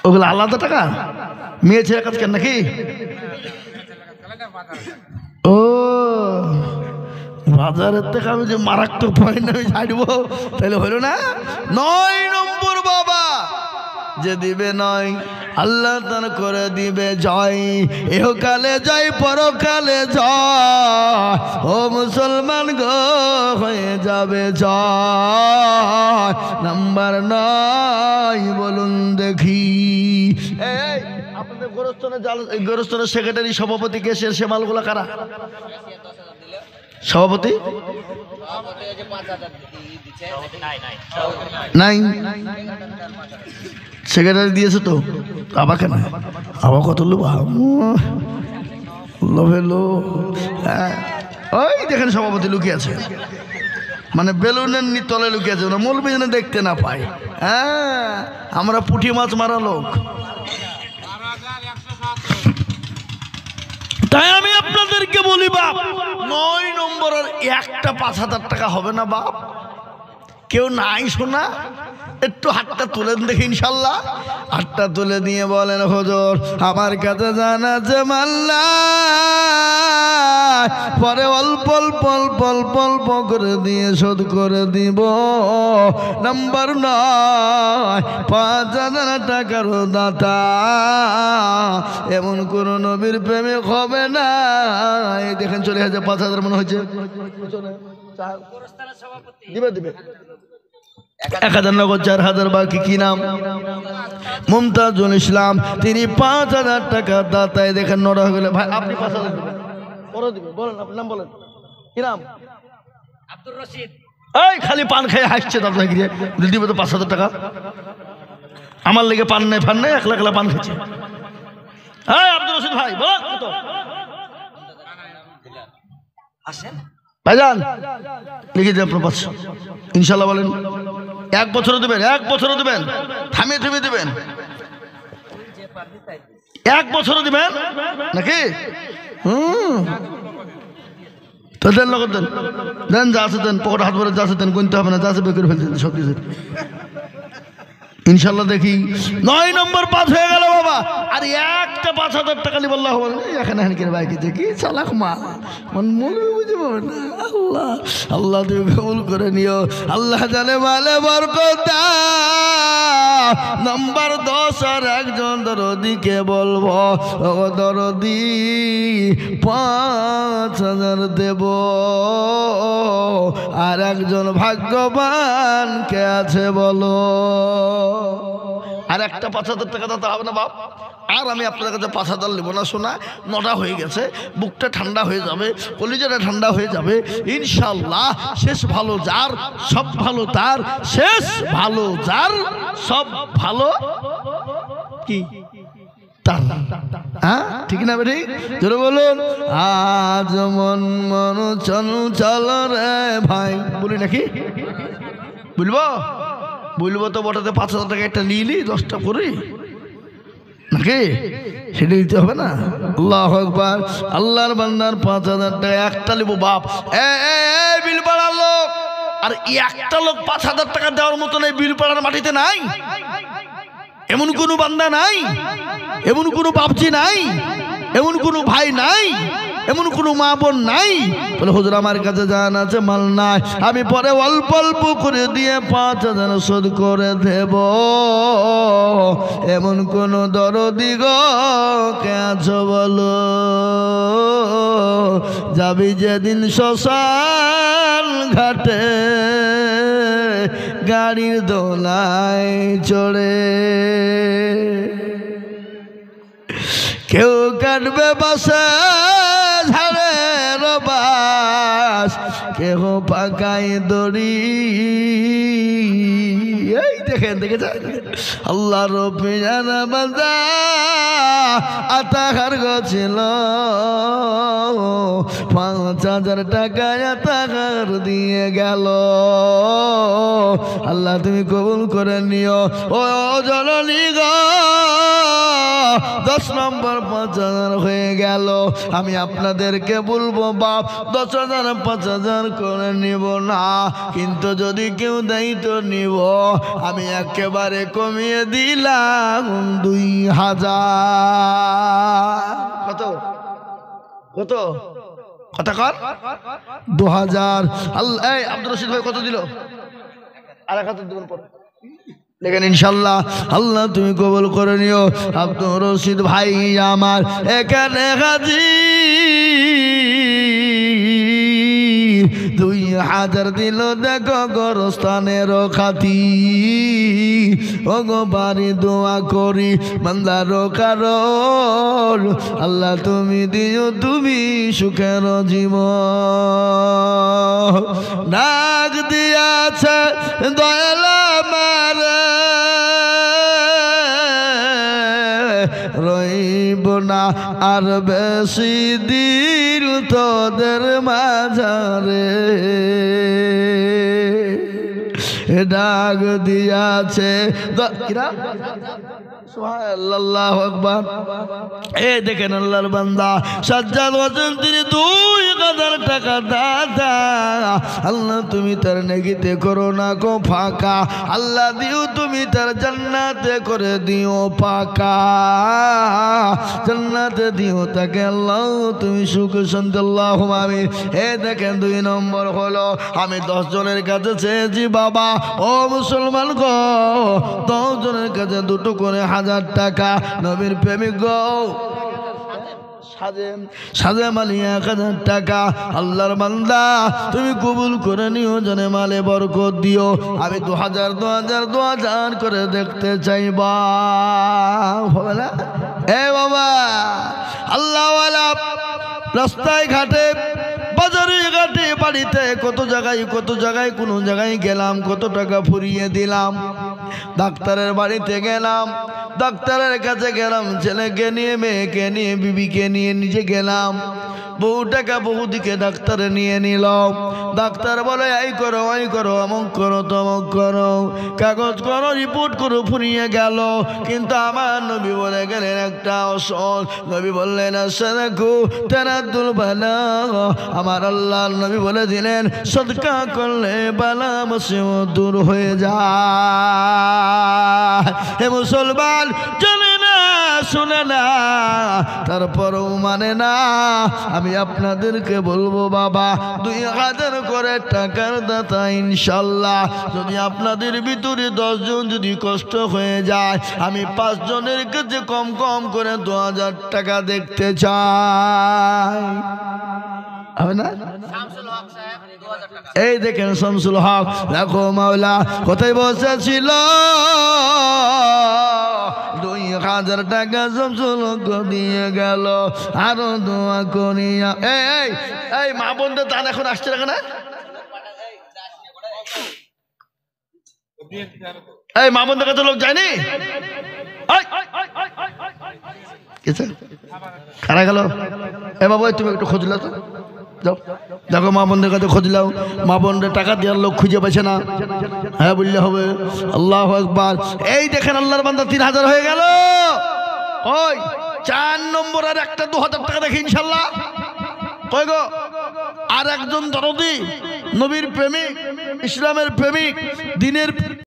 ওগুলো আলাদা টাকা মেয়ে ছেলে কাজ কেন নাকি? ও বাজারের থেকে আমি যে মারাত্মক পয়েন্ট আমি ছাড়বো তাহলে হলো না? 9 নম্বর বাবা যে দিবে 9, আল্লাহ তার করে দিবে জয়। এহকালে জয় পরকালে জয়, ও মুসলমান গো হয়ে যাবে জয়। নাম্বার 9 বলুন দেখি। এই আপনাদের গোরস্থানের সেক্রেটারি সভাপতি কে? সে মালগুলো কারা? সভাপতি নাই, সেক্রেটারি দিয়েছে তো। আবার কেন? আবার কত লোক লোভেলো। ওই দেখেন সভাপতি লুকিয়ে আছে, মানে বেলুনের তলে লুকিয়ে আছে, মৌলবি যেন দেখতে না পায়। হ্যাঁ, আমরা পুঁটি মাছ মারা লোক। তাই আমি আপনাদেরকে বলি বাপ, 9 নম্বরের একটা 5000 টাকা হবে না বাপ? কেউ নাই শোনা? একটু হাতটা তুলেন দেখি ইনশাল্লাহ। হাতটা তুলে দিয়ে বলেন, হুজুর আমার কাছে জানা আছে মাল্লা, পরে অল্প অল্প অল্প অল্প অল্প করে দিয়ে শোধ করে দিব। নাম্বার 9, 5,000 টাকার দাতা এমন কোন নবীর প্রেমে হবে না। এই দেখেন চলে গেছে 5,000 মনে হয়েছে। দিবে দিবে 1,000 নগদ, 4,000 বাকি। কি নাম? মুমতাজুল ইসলাম। তিনি 5,000 টাকা দাতায়। দেখেন নড়া হয়ে গেলে ভাই আপনি 5,000 দিবেন, পরে দিবেন। বলেন আপনার নাম বলেন। কি নাম? আব্দুর রশিদ। এই খালি পান খেয়ে হাসছে দাদা গিয়ে দিবে তো 5,000 টাকা। আমার লেগে পান নাই ফান নাই, একলা একলা পান খেয়েছে। এই আব্দুর রশিদ ভাই বল কত আসেন ভাইজান, লিখে দিয়ে আপনার 500 ইনশাল্লাহ। বলেন 1 বছরও দেবেন, 1 বছরও দেবেন, থামিয়ে থামিয়ে দেবেন, 1 বছরও দিবেন নাকি? তো দেন, নগদ দেন, দেন যা আছে দেন, পকেটে হাত ভরে যা আছে দেন, গুনতে হবে না, যা আছে বের করে ফেলছেন সব কিছু ইনশাল্লাহ। দেখি 9 নম্বর পাস হয়ে গেল বাবা। আর একটা 5,000 টাকা নিব। আল্লাহ এখানে হেনকের বাইকে দেখি চালাক মা মনে বুঝে পাবে না। আল্লাহ আল্লাহ তুমি কবুল করে নিও। আল্লাহ জানে মালে বরকত। নাম্বার 10, আর একজন দরদিকে বলবো, ও দরদি 5,000 দেব। আর একজন ভাগ্যবান কে আছে বলো? আর একটা 5,000 টাকা দিতে হবে না বাপ। আর আমি আপনাদের কাছে 5,000 নেব না শোনা। 9টা হয়ে গেছে, বুকটা ঠান্ডা হয়ে যাবে, কলিজাটা ঠান্ডা হয়ে যাবে ইনশাল্লাহ। শেষ ভালো যার, সব ভালো তার। শেষ ভালো যার, সব ভালো কি তার। হ্যাঁ ঠিক না বেটি? জোরে বলুন। আজ মন মন চঞ্চল রে ভাই, বলি নাকি? বলবো বলবো তো বটাতে 5,000 টাকা একটা নিলি 10টা করে নাকি? সেটা দিতে হবে না? আল্লাহু আকবার। আল্লাহর বান্দার 5,000 টাকা একটা নিব বাপ। বিলপাড়ার লোক, আর একটা লোক 5,000 টাকা দেওয়ার মতো নেই বিলপাড়ার মাটিতে নাই। এমন কোনো বান্দা নাই, এমন কোনো বাপজি নাই, এমন কোনো ভাই নাই, এমন কোনো মা বোন নাই বলে হুজুর আমার কাছে জান আছে মাল নাই, আমি পরে অল্প অল্প করে দিয়ে 5,000 শোধ করে দেব। এমন কোন দরদি গো কে আছো বলো? যাবি যেদিন শ্মশান ঘাটে গাড়ির দোলায় চড়ে, কেউ কাটবে বাসা ঝাড়ের বাস, কেউ পাকাই দড়ি। এই দেখেন দেখেছেন আল্লাহ রব্বি জানা বান্দা আতাহার গছিল 5,000 টাকা আতাহার দিয়ে গেল। আল্লাহ তুমি কবুল করে নিও। ও জননী গো 10 নম্বর 5,000 হয়ে গেল। আমি আপনাদেরকে বলবো বাপ 10,000 5,000 করে নিব না, কিন্তু যদি কেউ দেয় তো নিব। আমি একেবারে কমিয়ে দিলাম 2,000। কত কত কথা কর 2,000। আল্লাহ এই আব্দুর রশিদ ভাই কত দিল? আর 1,000 দিবেন পরে দেখেন ইনশাল্লাহ। আল্লাহ তুমি কবুল করে নিও। আব্দুর রশিদ ভাই আমার এখানে হাজির 2,000 দিল। দেখো গোরস্থানের খাতি ও গো বাড়ি দোয়া করি বান্দার কারণ আল্লাহ তুমি দিও তুমি সুখের জীবন। ডাক দিয়াছে দয়াল আমার রইব না আর বেশি দিন তোদের মাঝারে, ডাক দিয়াছে আল্লাহু আকবার। এই দেখেন আল্লাহর বান্দা সাজ্জাদ হোসেন, তিনি 2000 টাকা দাদা। আল্লাহ তুমি তার নেকিতে করো না গো ফাঁকা, আল্লাহ দিও তুমি তার জান্নাতে করে দিও পাকা, জান্নাতে দিও তাকে আল্লাহ তুমি সুখ শান্তি আল্লাহুম্মা আমিন। এই দেখেন 2 নম্বর হলো আমি 10 জনের কাছে চেয়েছি বাবা, ও মুসলমান গো, 10 জনের কাছে 2 করে 1000 টাকা। নবীর প্রেমিক গো সাজে মালি 1000 টাকা। আল্লাহর বান্দা তুমি কবুল করে নিও, জানে মালে বরকত দিও। আমি 2000 2000 2000 করে দেখতে চাইবা, হবে না? এ বাবা, আল্লাহওয়ালা রাস্তায় ঘাটে বাজারে ঘাটে বাড়িতে কত জায়গায় কোনো জায়গায় গেলাম, কত টাকা ফুরিয়ে দিলাম। ডাক্তারের বাড়িতে গেলাম, ডাক্তারের কাছে গেলাম, ছেলেকে নিয়ে মেয়েকে নিয়ে বিবিকে নিয়ে নিজে গেলাম। বহু টাকা বহু দিকে ডাক্তারে নিয়ে নিল। ডাক্তার বলে এই করো ওই করো, অমুক করো তমুক করো, কাগজ করো, রিপোর্ট করো, ফুরিয়ে গেল। কিন্তু আমার নবী বলে গেলেন একটা অসল। নবী বললেন আসসালাকু তারাদুল বালা। আমার আল্লাহ নবী বলে দিলেন সদকা করলে বালা মুসিবত দূর হয়ে যায়। হে মুসলমান, জানে না শুনে না, তারপরও মানে না। আমি আপনাদেরকে বলবো বাবা, 2000 করে টাকার দাতা ইনশাল্লাহ। যদি আপনাদের ভিতরে 10 জন যদি কষ্ট হয়ে যায়, আমি 5 জনের কাছে কম কম করে 2000 টাকা দেখতে চাই, হবে না? এই দেখেন শামসুল হক দেখো মাওলা কোথায় বসেছিল, 2000 টাকা শামসুল হক দিয়ে গেল। আরো দোয়া করিয়া এই মা বোনদের দান এখন আসছে না? এই মা বোনদের কাছে লোক যায়নি? কারা গেল? এ বাবু তুমি একটু খুঁজলে তো, যাও দেখো মা বোনদের কাছে খুঁজলাম, মা বোনদের টাকা দেওয়ার লোক খুঁজে পাচ্ছে না। হ্যাঁ বললে হবে। আল্লাহু আকবার। এই দেখেন আল্লাহর বান্দা 3000 হয়ে গেল। ওই 4 নম্বর আর একটা 2000 টাকা দেখি ইনশাল্লাহ। কই গো? আর একজন দরদি, নবীর প্রেমিক, ইসলামের প্রেমিক, দিনের